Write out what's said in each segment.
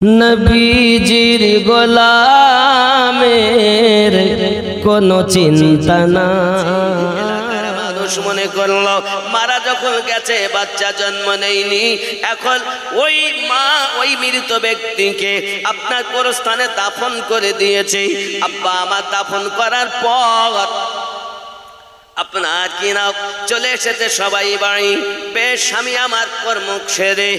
নবীজির গোলামের কোনো চিন্তা না। মানুষ মনে করলো মারা যখন গেছে, বাচ্চা জন্ম নেয়নি, এখন ওই মা ওই মৃত ব্যক্তিকে আপনার কবরস্থানে দাফন করে দিয়েছে। আব্বা আমার দাফন করার পর আপনার কিনা চলে এসেছে সবাই বাড়ি। বেশ, স্বামী আমার কর্ম সেরে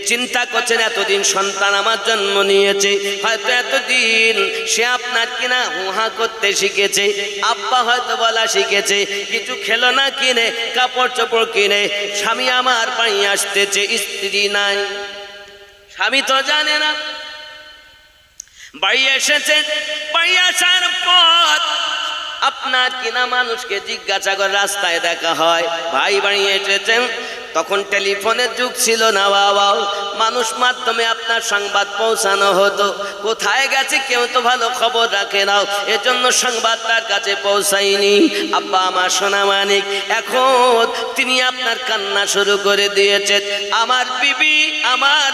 চিন্তা করছেন এতদিন সন্তান আমার জন্ম নিয়েছে, হয়তো এতদিন সে আপনার কিনা হুহা করতে শিখেছে, আব্বা হয়তো বলা শিখেছে, কিছু খেলো না কিনে, কাপড় চোপড় কিনে স্বামী আমার বাড়ি আসতেছে, স্ত্রী নাই, স্বামী তো জানে না। বাড়ি এসেছে, বাড়ি আসার পর আপনার কিনা মানুষকে জিজ্ঞাসা করে রাস্তায় দেখা হয়, ভাই বাড়ি এসেছেন। তখন টেলিফোনের যুগ ছিল না বাবা, মানুষ মাধ্যমে আপনার সংবাদ পৌঁছানো হতো। কোথায় গেছে কেউ তো ভালো খবর রাখে না, এজন্য সংবাদ তার কাছে পৌঁছায়নি। আব্বা আমার সোনা মানিক, এখন তিনি আপনার কান্না শুরু করে দিয়েছেন, আমার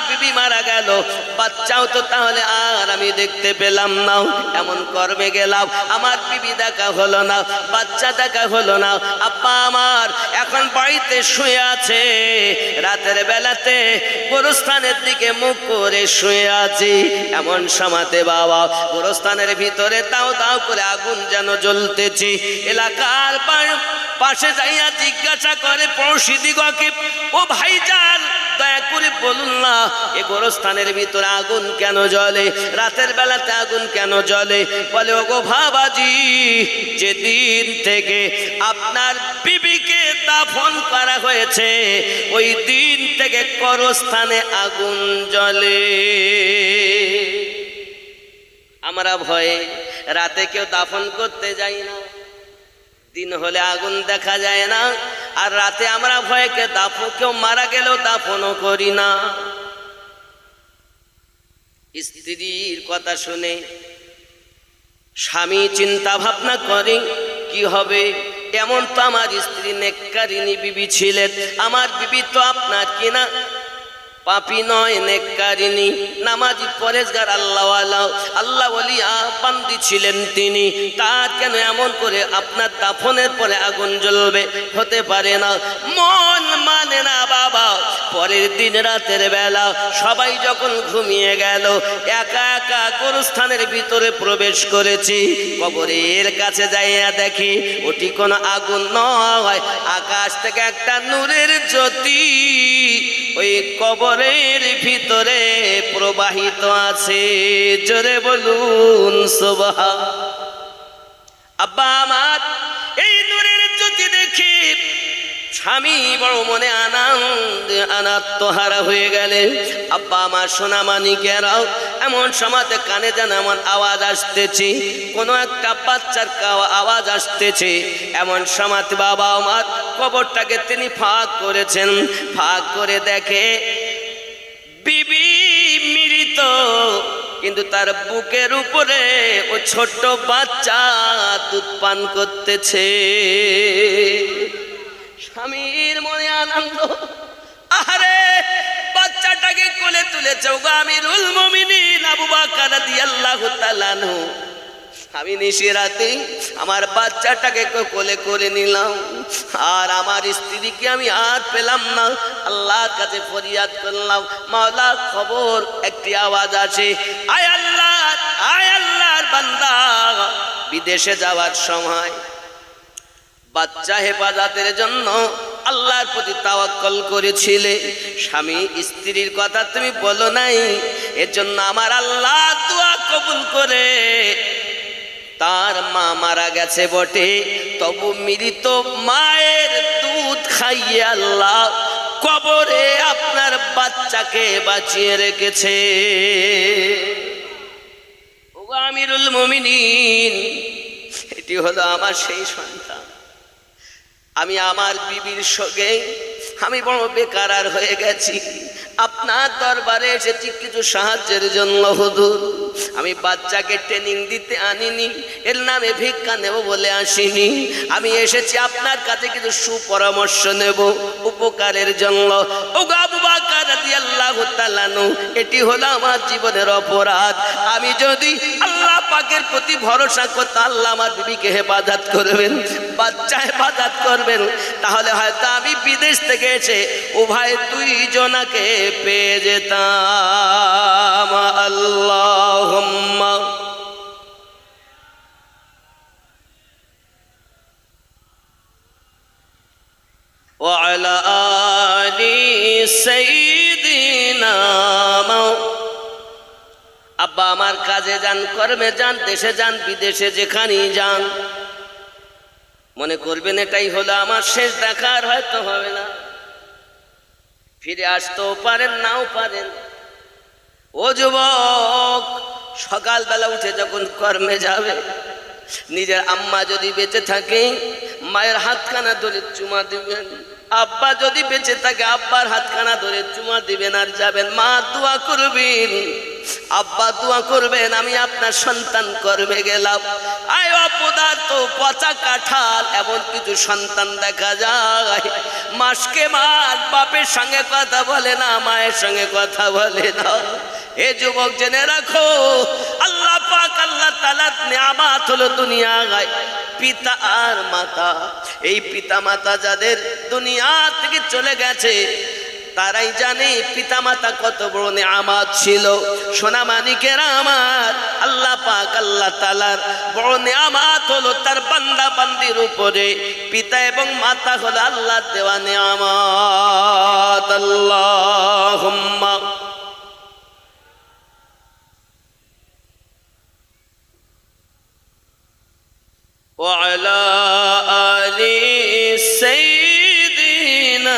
বিবি মারা গেল, বাচ্চাও তো তাহলে আর আমি দেখতে পেলাম না, এমন কর্মে গেলাম, আমার বিবি দেখা হলো না, বাচ্চা দেখা হলো না। আব্বা আমার এখন বাড়িতে শুয়ে আছে, রাতের বেলাতে গোরস্থানের দিকে মুখ করে শুয়ে আছি। এমন সময়তে বাবা গোরস্থানের ভিতরে দাও দাও করে আগুন যেন জ্বলতেছে। এলাকার পাশে যাইয়া জিজ্ঞাসা করে পড়শি দিগকে, ও ভাইজান দয়া করে বলুন না, এ গোরস্থানের ভিতরে আগুন কেন জ্বলে, রাতের বেলাতে আগুন কেন জ্বলে? বলে, ওগো বাবাজি, যেদিন থেকে আপনার বিবিকে দাফন করা হয়েছে ওই দিন থেকে গোরস্থানে আগুন জ্বলে। আমরা ভয়ে রাতে কেউ দাফন করতে যাই না, দিন হলে আগুন দেখা যায় না, আর রাতে আমরা ভয়ে কেউ মারা গেলেও দাফনও করি না। স্ত্রীর কথা শুনে স্বামী চিন্তা ভাবনা করে কি হবে। এমন তো আমার স্ত্রী নেককারিনী বিবি ছিলেন, আমার বিবি তো আপনার কিনা পাপী নয়, নেককারিনী, নামাজি, পরেজগার, আল্লাহ ওলিয়া বান্দি ছিলেন তিনি। তার কেন এমন করে আপনার দাফনের পরে আগুন জ্বলবে? হতে পারে না, মন মানে না বাবা। পরের দিন রাতের বেলা সবাই যখন ঘুমিয়ে গেল, একা একা গোরস্থানের ভিতরে প্রবেশ করেছি। কবরের কাছে যাইয়া দেখি ওটি কোনো আগুন নয়, আকাশ থেকে একটা নূরের জ্যোতি ওই কবরের ভিতরে প্রবাহিত আছে। জোরে বলুন সুবহান। আব্বা আমার এই নূরের জ্যোতি দেখি স্বামী বড় মনে আত্মহারা হয়ে গেলে। আব্বা আমার সোনা মানিকেরাও এমন সময়তে কানে যেন এমন আওয়াজ আসতেছে, কোনো একটা বাচ্চার আওয়াজ আসতেছে। এমন সময়তে বাবা আমার কবরটাকে তিনি ফাঁক করেছেন, ফাঁক করে দেখে বিবি মৃত, কিন্তু তার বুকের উপরে ও ছোট্ট বাচ্চা দুধ পান করতেছে। স্বামীর মনে আনন্দ, আরে বাচ্চাটাকে কোলে তুলেছে ওগো আমিরুল মুমিনিন আবু বকর রাদিয়াল্লাহু তাআলা আনহু। আমি নিশিরাতে আমার বাচ্চাটাকে কোলে করে নিলাম, আর আমার স্ত্রীকে আমি আর পেলাম না। আল্লাহর কাছে ফরিয়াদ করলাম, মাওলা খবর একটি আওয়াজ আছে, আয় আল্লাহর বান্দা, বিদেশে যাওয়ার সময় বাচ্চা হেফাজতের জন্য আল্লাহর প্রতি তাওয়াক্কুল করেছিলে, স্বামী স্ত্রীর কথা তুমি বলো নাই, এর জন্য আমার আল্লাহ দোয়া কবুল করে তার মা মারা গেছে বটে, তবু মৃত মায়ের দুধ খাইয়ে আল্লাহ কবরে আপনার বাচ্চাকে বাঁচিয়ে রেখেছে। ওগো আমিরুল মুমিনিন, এটি হলো আমার সেই সন্তান। আমি আমার বিবির সঙ্গে আমি বড় বেকার হয়ে গেছি, আপনার দরবারে এসেছি কিছু সাহায্যের জন্য হুজুর। আমি বাচ্চাকে ট্রেনিং দিতে আনিনি, এর নামে ভিক্ষা নেব বলে আসিনি, আমি এসেছি আপনার কাছে কিছু সুপরামর্শ নেব উপকারের জন্য। ওগো আবু বকর রাদিয়াল্লাহু তাআলা আনহু, এটি হলো আমার জীবনের অপরাধ। আমি যদি আল্লাহ পাকের প্রতি ভরসা করতাম আল্লাহ আমার বিবিকে হেফাজত করবেন, বাচ্চা হেফাজত করবেন, তাহলে হয়তো আমি বিদেশ থেকে এসে উভয় দুইজনাকে পেয়ে যেতাম। আল্লাহুম্মা ওয়া আলা আলি সাইয়্যিদিনা। আব্বা আমার কাজে যান, কর্মে যান, দেশে যান, বিদেশে যেখানেই যান, মনে করবেন এটাই হলো আমার শেষ দেখার, হয়তো হবে না, ফিরে আসতেও পারেন নাও পারেন। ও যুবক, সকালবেলা উঠে যখন কর্মে যাবে, নিজের আম্মা যদি বেঁচে থাকে মায়ের হাতখানা ধরে চুমা দিবেন, আব্বা যদি বেঁচে থাকে আব্বার হাতখানা ধরে চুমা দিবেন আর যাবেন। মা দোয়া করবেন, আব্বা দোয়া করবেন, আমি আপনার সন্তান কর্মে গেলাম। আয় অপদার্থ পচা কাঁঠাল এমন কিছু সন্তান দেখা যায়, মাসকে মাস বাপের সঙ্গে কথা বলে না, মায়ের সঙ্গে কথা বলে না। এ যুবক জেনে রাখো, আল্লাহ পাক আল্লাহ তাআলার নিয়ামত হলো দুনিয়ায় পিতা আর মাতা। এই পিতা মাতা যাদের দুনিয়া থেকে চলে গেছে তারাই জানে পিতা মাতা কত বড় নিয়ামত ছিল। সোনা মানিকেরা আমার, আল্লাহ পাক আল্লাহ তাআলার বড় নিয়ামত হলো তার বান্দা বান্দির উপরে পিতা এবং মাতা হলো আল্লাহর দেওয়া নিয়ামত। আল্লাহুম্মা ওয়া আলা আলি সাইয়্যিদিনা।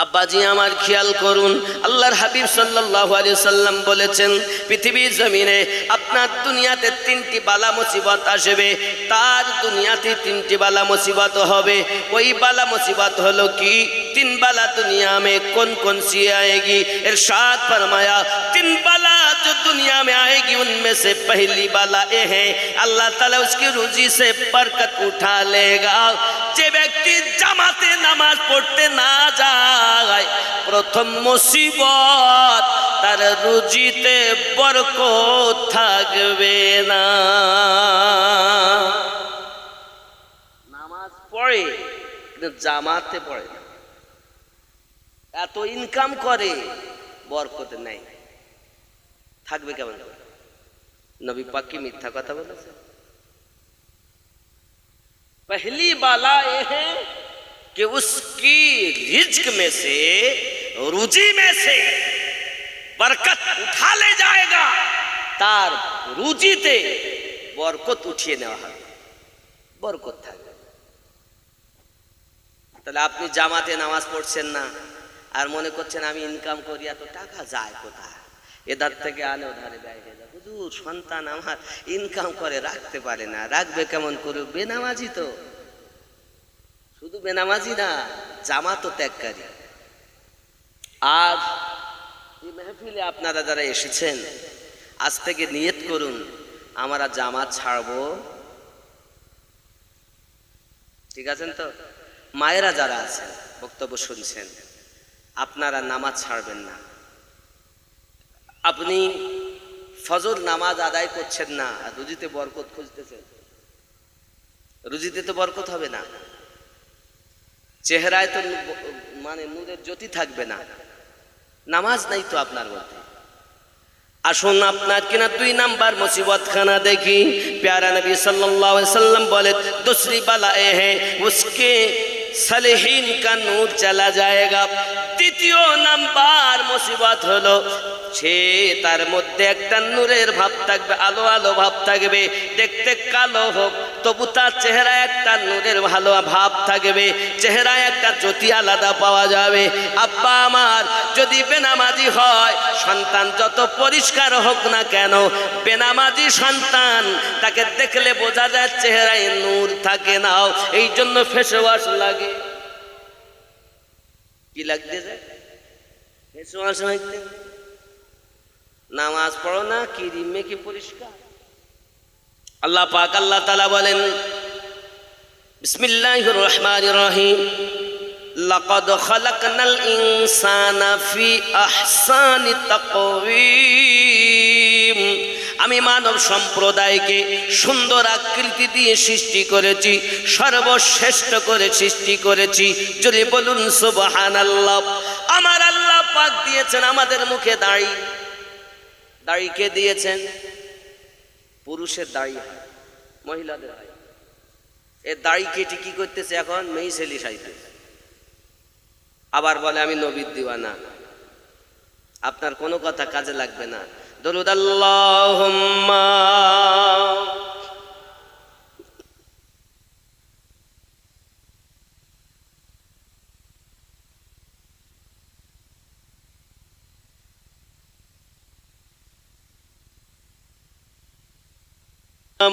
আব্বাজি আমার খেয়াল করুন, আল্লাহর হাবিব সাল্লাল্লাহু আলাইহি সাল্লাম বলেছেন পৃথিবীর জমিনে আপনার দুনিয়াতে তিনটি বালা মুসিবত আসবে, তার দুনিয়াতে তিনটি বালা মুসিবত হবে। ওই বালা মুসিবত হলো কি? তিন बाला दुनिया में कौन कौन सी आएगी? इरशाद फरमाया तीन बाला जो दुनिया में आएगी उनमें से पहली बाला ये है अल्लाह ताला उसकी रुजी से बरकत उठा लेगा। যে ব্যক্তি জামাতে নামাজ পড়তে না যায় প্রথম মুসিবত তার রুজিতে বরকত থাকবে না। নামাজ পড়ে কিন্তু জামাতে পড়ে না, এত ইনকাম করে বরকত নাই, থাকবে কেমন? নবী পাক কি মিথ্যা কথা বলেছে? पहली बाला ये है कि उसकी रिज्क में से रुजी में से बरकत उठा ले जाएगा, तार रुजीते बरकत उठिए नेওয়া হবে, বরকত থাকবে। তাহলে আপনি জামাতে নামাজ পড়ছেন না আর মনে করছেন আমি ইনকাম করি, এত টাকা যায় কোথায়? এধার থেকে আনে ওধারে ব্যয় হয়ে যায়। হুজুর সন্তান আমার ইনকাম করে রাখতে পারে না, রাখবে কেমন করে? বেনামাজি তো, শুধু বেনামাজি না জামাতও ত্যাগকারী। আজ এই মেহফিলে আপনারা যারা এসেছেন আজ থেকে নিয়ত করুন আমরা জামাত ছাড়বো, ঠিক আছেন তো? মায়েরা যারা আছেন বক্তব্য শুনছেন আপনারা নামাজ ছাড়বেন না। আপনি ফজর নামাজ আদায় করছেন না আর রুজিতে বরকত খুঁজতেছেন, রুজিতে তো বরকত হবে না, চেহারায় তো মানে নূরের জ্যোতি থাকবে না, নামাজ নাই তো আপনার মধ্যে। আসুন আপনার কিনা 2 নাম্বার মুসিবত খানা দেখি। प्यारा नबी सल्लल्लाहु अलैहि वसल्लम बोले दूसरी बला ये है उसके सालिहीन का नूर चला जाएगा। দ্বিতীয় নাম্বার মুসিবত হলো সে তার মধ্যে একটা নূরের ভাব থাকবে, আলো আলো ভাব থাকবে, দেখতে কালো হোক তবু তার চেহারায় একটা নূরের ভালো ভাব থাকবে, চেহারায় একটা জ্যোতি আলাদা পাওয়া যাবে। আব্বা আমার যদি বেনামাজি হয় সন্তান যত পরিষ্কার হোক না কেন, বেনামাজি সন্তান তাকে দেখলে বোঝা যায় চেহারায় নূর থাকে না। এই জন্য ফেস ওয়াশ লাগে। কি লাগতে যায়? ফেস ওয়াশ লাগতে। নামাজ পড়ো না কি রিমে কি পরিষ্কার? আল্লাহ পাক আল্লাহ তাআলা বলেন বিসমিল্লাহির রহমানির রহিম লাকাদ খালাকনাল ইনসানা ফি আহসানি তাকওয়িম, আমি মানব সম্প্রদায়কে সুন্দর আকৃতি দিয়ে সৃষ্টি করেছি, সর্বশ্রেষ্ঠ করে সৃষ্টি করেছি। যদি বলুন সুবহানাল্লাহ। আমার আল্লাহ পাক দিয়েছেন আমাদের মুখে দাড়ি। দাড়ি কে দিয়েছেন? পুরুষের দাড়ি হয়, মহিলাদের হয়। এ দাড়ি কেটে কি করতেছে এখন? মেয়ে ছেলে সাইতেছে। আবার বলে আমি নবীর দিওয়ানা। আপনার কোনো কথা কাজে লাগবে না। দরুদ আল্লাহুম্মা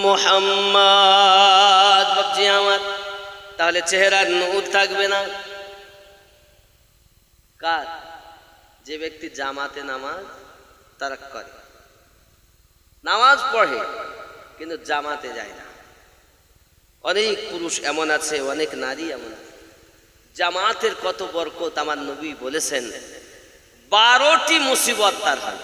মুহাম্মদ। বাবজি আমার, তাহলে চেহারার নূর থাকবে না কার? যে ব্যক্তি জামাতে নামাজ তারাক করে, নামাজ পড়ে কিন্তু জামাতে যায় না। অনেক পুরুষ এমন আছে, অনেক নারী এমন আছে। জামাতের কত বরকত আমার নবী বলেছেন, 12টি মুসিবত তার হয়।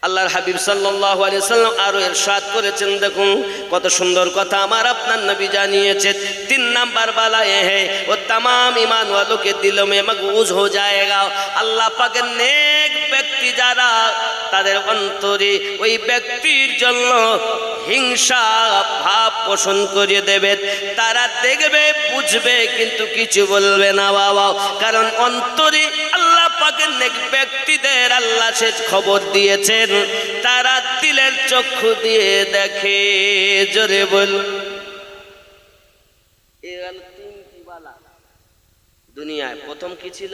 আল্লাহর হাবিব সাল্লাল্লাহু আলাইহি সাল্লাম আরো ইরশাদ করেছেন, দেখুন কত সুন্দর কথা আমার আপনার নবী জানিয়েছেন। 3 নাম্বার বালা এ है वो तमाम ईमान वालों के दिलों में मगबूज हो जाएगा। আল্লাহ পাকের নেক ব্যক্তি যারা, তাদের অন্তরে ওই ব্যক্তির জন্য হিংসা ভাব পোষণ করে দেবে। তারা দেখবে বুঝবে কিন্তু কিছু বলবে না বাবা, কারণ অন্তরে আল্লাহ পাকের নেক ব্যক্তিদের আল্লাহ সে খবর দিয়েছেন, তারা দিলের চক্ষু দিয়ে দেখে। জোরে বল। তিনটি বালা দুনিয়ায়। প্রথম কি ছিল?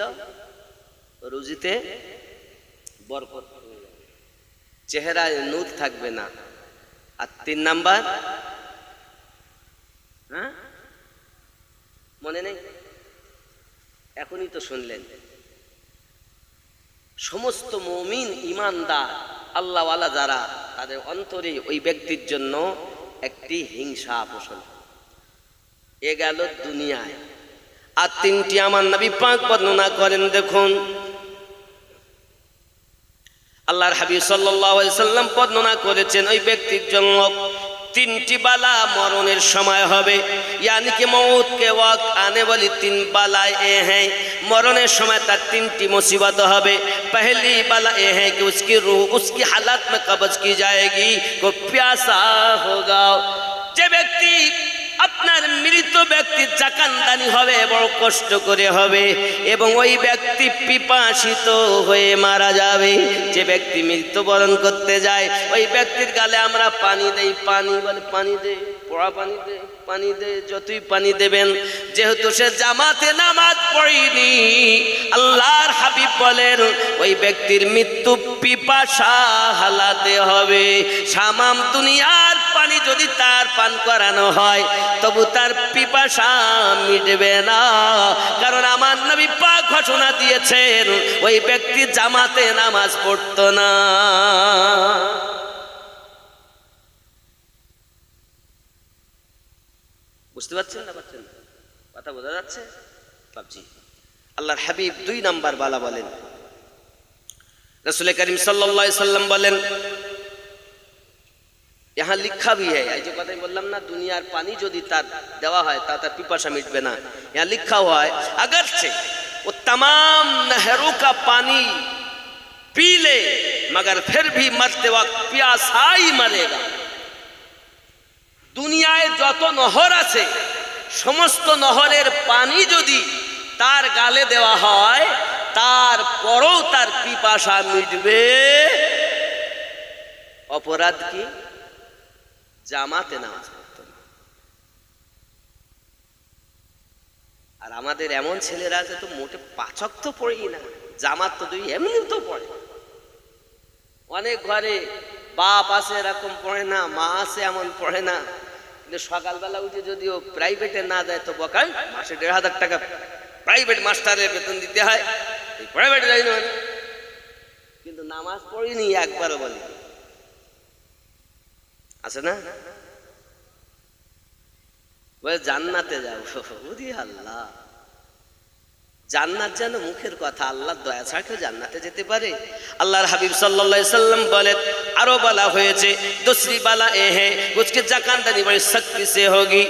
রুজিতে বরকত, চেহারায় নূর থাকবে না। আর 3 নাম্বার, হ্যাঁ মনে নেই? এখনই তো শুনলেন। সমস্ত মুমিন ইমানদার আল্লাহওয়ালা যারা, তাদের অন্তরে ওই ব্যক্তির জন্য একটি হিংসা পোষণ। এ গেল দুনিয়ায়। আর 3টি আমার নবী পাক বর্ণনা করেন, দেখুন আল্লাহর হাবিব সাল্লাল্লাহু আলাইহি সাল্লাম বর্ণনা করেছেন ওই ব্যক্তির জন্য 3টি বালা মরণের সময় হবে। यानी कि मौत के वक्त आने वाली 3 बालाएं ये हैं, मरने समय तक 3टी मुसीबत হবে। पहली बाला ये है कि उसकी रूह उसकी हालत में कब्ज की जाएगी, को प्यासा होगा। যে ব্যক্তি আপনার মৃত ব্যক্তি জাকানদানি হবে, বড় কষ্ট করে হবে, এবং ওই ব্যক্তি পিপাসিত হয়ে মারা যাবে। যে ব্যক্তি মৃত্যুবরণ করতে যায়, ওই ব্যক্তির গালে আমরা পানি দেই। পানি বলে পানি দে, পোড়া পানি দে, পানি দে, যতই পানি দেবেন, যেহেতু সে জামাতে নামাজ পড়েনি, আল্লাহর হাবিব বলেন ওই ব্যক্তির মৃত্যু পিপাসা হালাতে হবে। সামাম দুনিয়ার পানি যদি তার পান করানো হয়, তবু তার পিপাসা মিটবে না। কারণ আমার নবী পাক ঘোষণা দিয়েছেন ওই ব্যক্তি জামাতে নামাজ পড়তো না। বুঝতে পারছেন না? পারছেন না? কথা বোঝা যাচ্ছে? বাবজি, আল্লাহর হাবিব 2 নাম্বার বালা বলেন, रसूल करीम सल्लल्लाहु अलैहि वसल्लम बोलें, यहाँ लिखा भी है, जो कथा बोललाम ना दुनियार पानी यदि तार देवा है तार पिपासा मिटबे ना, यहाँ लिखा हुआ है अगरचे वो तमाम नहरों का पानी पी ले मगर फिर भी मरते वक्त प्यासा ही मरेगा। दुनियाय যত নহর আছে সমস্ত নহরের পানি যদি তার গালে দেওয়া হয়, তারপরও তার পিপাসা মিটবে। অপরাধ কি? জামাতে নামাজ পড়তো না। আর আমাদের এমন ছেলেরা আছে তো মোটে 5 ওয়াক্ত পড়েই না, জামাত তো 2 এমনি তো পড়ে। অনেক ঘরে বাপ আছে এরকম পড়ে না, মা আছে এমন পড়ে না, কিন্তু সকালবেলা উঠে যদিও প্রাইভেটে না যায় তো বকায়, মাসে 1,500 টাকা প্রাইভেট মাস্টারের বেতন দিতে হয়, প্রাইভেটে যাই না, কিন্তু নামাজ পড়িনি একবারও বলি। আছে না? বলে জান্নাতে যাবো। ওরে আল্লাহ, জান্নাত যেন মুখের কথা, আল্লাহর দয়া ছাড়া কেউ জান্নাতে যেতে পারে? আল্লাহর হাবিব সাল্লাল্লাহু আলাইহি সাল্লাম বলেন, আরো বলা হয়েছে দুসরি বালা এ হে উসকে জাকানদানি বড়ি সख्ती से होगी।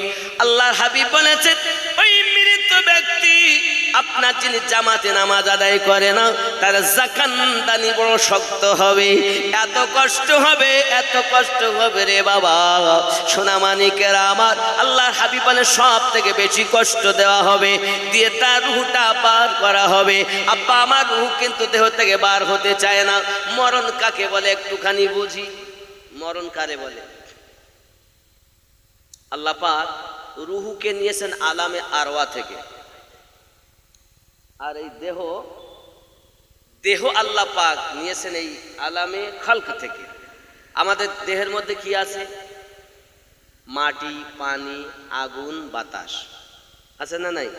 আল্লাহর হাবিব বলেছেন, ওই মৃত ব্যক্তি আপনার যিনি জামাতে নামাজ আদায় করে না, তার জাকানদানি বড় শক্ত হবে, এত কষ্ট হবে, এত কষ্ট হবে রে বাবা। সোনা মানিকেরা আমার, আল্লাহর হাবিব বলেন সব থেকে বেশি কষ্ট দেওয়া হবে, দিয়ে তার রূহটা বার করা হবে। আব্বা আমার রূহ কিন্তু দেহ থেকে বার হতে চায় না। মরণ কাকে বলে একটুখানি বুঝি। মরণ কারে বলে? আল্লাহ পাক রূহকে নিয়েছেন আলামে আরওয়া থেকে, আর এই দেহ আল্লাহ পাক নিয়েছেন এই আলামে খালক থেকে। আমাদের দেহের মধ্যে কি আছে? মাটি, পানি, আগুন, বাতাস আছে না নাই?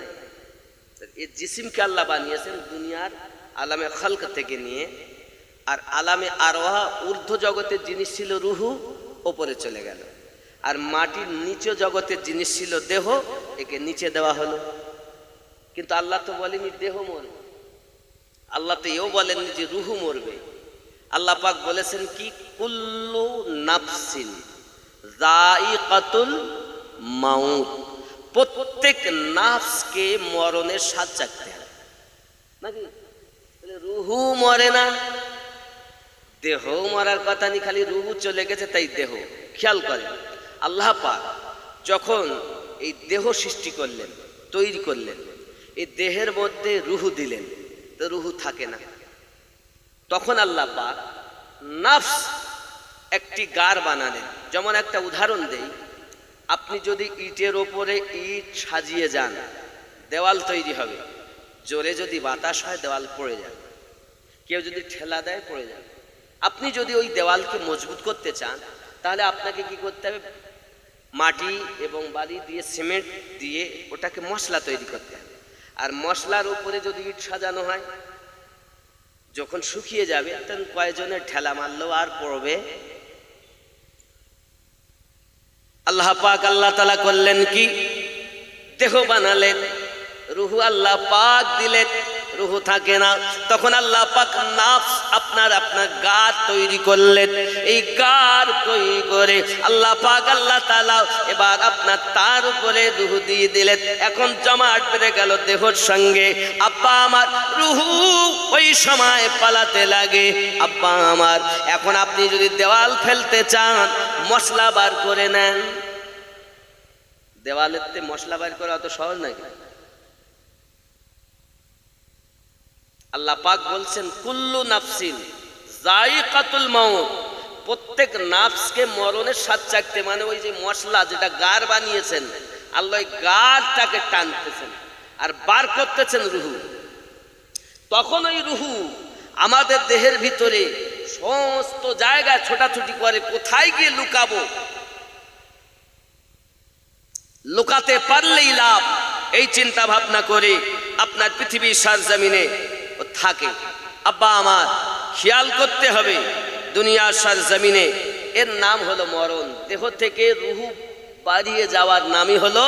এই জিসিমকে আল্লাহ বানিয়েছেন দুনিয়ার আলামে খালক থেকে নিয়ে। আর আলামে আরওয়াহ ঊর্ধ্ব জগতের জিনিস ছিল রুহু, ওপরে চলে গেল। আর মাটির নিচে জগতের জিনিস ছিল দেহ, একে নিচে দেওয়া হলো। কিন্তু আল্লাহ তো বলেনি দেহ মরবে, আল্লাহ তো এও বলেননি যে রুহু মরবে। আল্লাহ পাক বলেছেন কি, কুল্লু নাফসিন যায়িকাতুল মাউত, প্রত্যেক নাফসকে মরণের স্বাদ চাখতে হবে নাকি? রুহু মরে না, দেহ মরার কথা নেই, খালি রুহু চলে গেছে তাই দেহ। খেয়াল করেন, আল্লাহ পাক যখন এই দেহ সৃষ্টি করলেন, তৈরি করলেন, এই দেহের মধ্যে রুহু দিলেন, তো রুহু থাকে না। তখন আল্লাহ পাক নাফস একটি গার বানালেন। যেমন একটা উদাহরণ দেই, আপনি যদি ইটের ওপরে ইট সাজিয়ে যান, দেওয়াল তৈরি হবে, জোরে যদি বাতাস হয় দেওয়াল পড়ে যাবে, কেউ যদি ঠেলা দেয় পড়ে যাবে। আপনি যদি ওই দেওয়ালকে মজবুত করতে চান, তাহলে আপনাকে কি করতে হবে? মাটি এবং বালি দিয়ে, সিমেন্ট দিয়ে ওটাকে মশলা তৈরি করতে হবে। আর মশলার উপরে যদি ইট সাজানো হয়, যখন শুকিয়ে যাবে তখন কয়েকজনের ঠেলা মারলেও আর পড়বে। আল্লাহ পাক আল্লাহ তাআলা করলেন কি, দেহ বানালেন, রুহু আল্লাহ পাক দিলেন, রুহু থাকে না। তখন আল্লাহ পাক নাফস আপনার গার তৈরি করলেন। এই গার তৈরি করে আল্লাহ পাক আল্লাহ তাআলা এবার আপনার তার উপরে রুহু দিয়ে দিলেন। এখন জমাট বেঁধে গেল দেহর সঙ্গে। আব্বা আমার, রুহু ওই সময় পালাতে লাগে। আব্বা আমার, এখন আপনি যদি দেওয়াল ফেলতে চান, মশলা বার করে নেন। দেওয়ালেতে মশলা বার করা অত সহজ নাকি? আল্লাহ পাক বলছেন কুল্লু নাফসিন যায়িকাতুল মাউত, প্রত্যেক নাফসকে মরণের স্বাদ চাখতে, মানে ওই যে মশলা যেটা গার বানিয়েছেন, আল্লাহ গারটাকে টানতেছেন আর বার করতেছেন রুহু। তখন ওই রুহু আমাদের দেহের ভিতরে সমস্ত জায়গায় ছোটাছুটি করে, কোথায় গিয়ে লুকাবো, লুকাতে পারলেই লাভ, এই চিন্তা ভাবনা করে আপনার পৃথিবীর সারজমিনে থাকে। আব্বা আমার, খেয়াল করতে হবে, দুনিয়ার সারজমিনে এর নাম হলো মরণ। দেহ থেকে রুহু বাড়িয়ে যাওয়ার নামই হলো,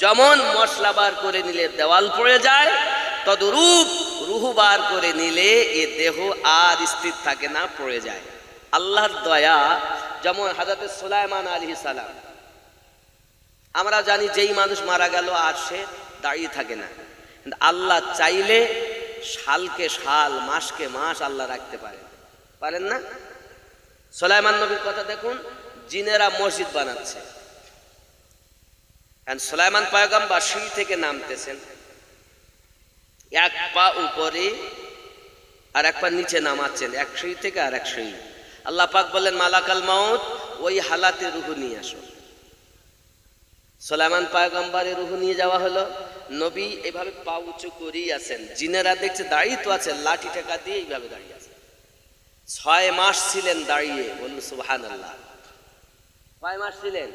যেমন মশলা বার করে নিলে দেওয়াল পড়ে যায়, তদরূপ রুহু বার করে নিলে এ দেহ আর স্থির থাকে না, পড়ে যায়। আল্লাহর দয়া, যেমন হযরত সুলাইমান আলাইহিস সালাম, আমরা জানি যেই মানুষ মারা গেল আর সে দাঁড়িয়ে থাকে না, কিন্তু আল্লাহ চাইলে সালকে সাল, মাসকে মাস আল্লাহ রাখতে পারেন না? সুলাইমান নবীর কথা দেখুন, জিনেরা মসজিদ বানাচ্ছে, কারণ সুলাইমান পয়গম্বর সিঁড়ি থেকে নামতেছেন, এক পা উপরে আর এক পা নিচে নামাচ্ছেন, এক সিঁড়ি থেকে আর এক সিঁড়ি। আল্লাহ পাক বললেন, মালাকাল মাউত, ওই হালাতে রুহু নিয়ে আসো। সুলাইমান পয়গম্বরের রুহু নিয়ে যাওয়া হলো। নবী এভাবে পা উঁচু করেই আছেন, জিনেরা দেখছে দাঁড়িয়ে তো আছে, লাঠি টেকা দিয়ে এইভাবে দাঁড়িয়ে আছে। 6 মাস ছিলেন দাঁড়িয়ে, বলুন সুবহানাল্লাহ। 6 মাস ছিলেন।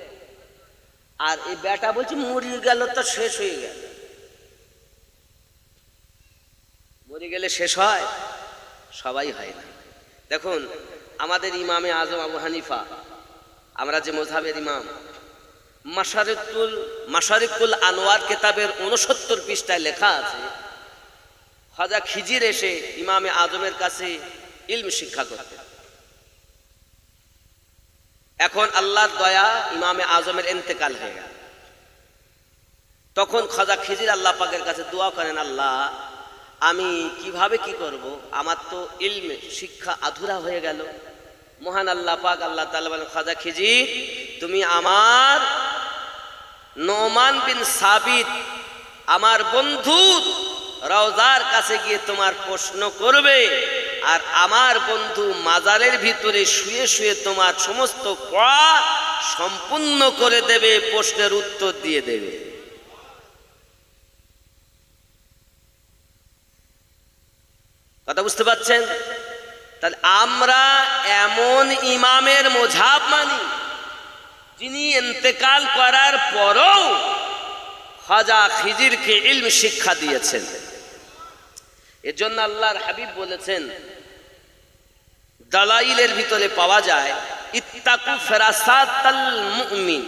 আর এই বেটা বলছে মরে গেল তো শেষ হয়ে গেল। মরে গেলে শেষ হয়? সবাই হয় না। দেখুন আমাদের ইমামে আজম আবু হানিফা, আমরা যে মযহাবের ইমাম, মাশারিকুল আনোয়ার কিতাবের 69 পৃষ্ঠায় লেখা আছে, খাজা খিজির এসে ইমামে আজমের কাছে ইলম শিক্ষা করতেন। এখন আল্লাহর দয়া, ইমামে আজমের ইন্তেকাল হয়ে গেল। তখন খাজা খিজির আল্লাহ পাকের কাছে দোয়া করেন, আল্লাহ আমি কিভাবে কি করব, আমার তো ইলম শিক্ষা আধুরা হয়ে গেল। মহান আল্লাহ পাক আল্লাহ তাআলা বলেন, খাজা খিজির তুমি আমার নোমান বিন সাবিত আমার বন্ধু রওজার কাছে গিয়ে তোমার প্রশ্ন করবে, আর আমার বন্ধু মাজারের ভিতরে শুয়ে শুয়ে তোমার সমস্ত পড়া সম্পূর্ণ করে দেবে, প্রশ্নের উত্তর দিয়ে দেবে। কথা বুঝতে পারছেন? তাহলে আমরা এমন ইমামের মযহাব মানি যিনি ইন্তেকাল করার পরও খাজা খিজিরকে ইলম শিক্ষা দিয়েছেন। এজন্য আল্লাহর হাবিব বলেছেন, দালাইলের ভিতরে পাওয়া যায়, ইত্তাকু ফিরাসাতাল মুমিন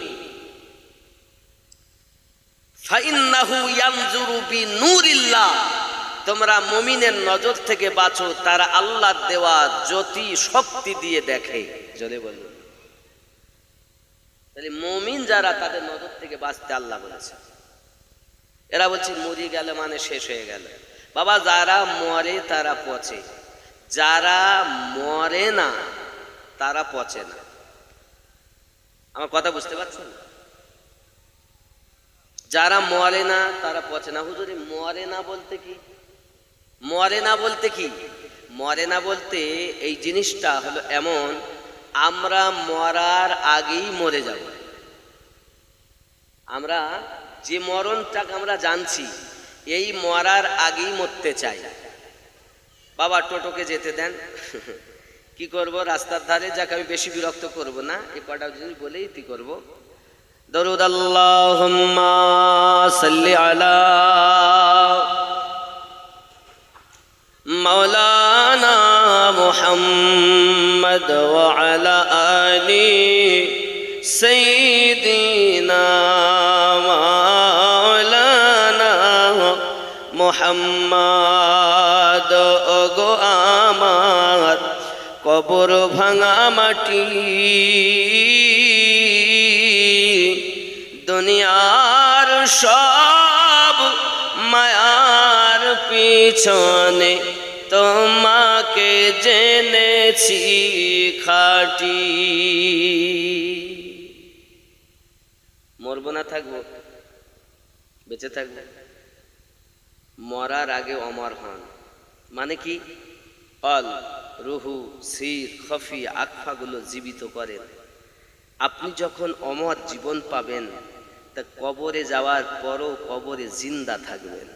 ফাইন্নাহু ইয়ানজুরু বিনূরিল্লাহ, তোমরা মুমিনের নজর থেকে বাঁচো, তারা আল্লাহর দেওয়া জ্যোতি শক্তি দিয়ে দেখে। জোরে বলুন। তাহলে মুমিন যারা, তাদের নজর থেকে বাঁচতে আল্লাহ বলেছে। এরা বলছে মরে গেল মানে শেষ হয়ে গেল। বাবা, যারা মরে তারা পচে, যারা মরে না তারা পচে না। আমার কথা বুঝতে পারছেন? যারা মরে না তারা পচে না। হুজুর মরে না বলতে কি? মরে না বলতে কি? মরে না বলতে এই জিনিসটা হলো এমন, আমরা মরার আগেই মরে যাব। আমরা যে মরণটাকে আমরা জানছি, এই মরার আগেই মরতে চাই। বাবা টোটোকে যেতে দেন, কি করব, রাস্তার ধারে, যাকে আমি বেশি বিরক্ত করব না, এই কটা জিনিস বলেই কি করব, দরুদ আল্লাহুম্মা সাল্লি আলা মাওলানা মুহাম্মদ ওয়া আলা আলি সাইয়্যিদিনা মাওলানা মুহাম্মদ। ওগো আমার কবর ভাঙা মাটি, দুনিয়ার সব মায়ার পিছনে তোমাকে জেনেছি খাঁটি। মরবো না থাকবো? বেঁচে থাকবো। মরার আগে অমর হন মানে কি? অল রুহু সির খফি আকফাগুলো জীবিত করেন। আপনি যখন অমর জীবন পাবেন, তা কবরে যাওয়ার পরও কবরে জিন্দা থাকবেন।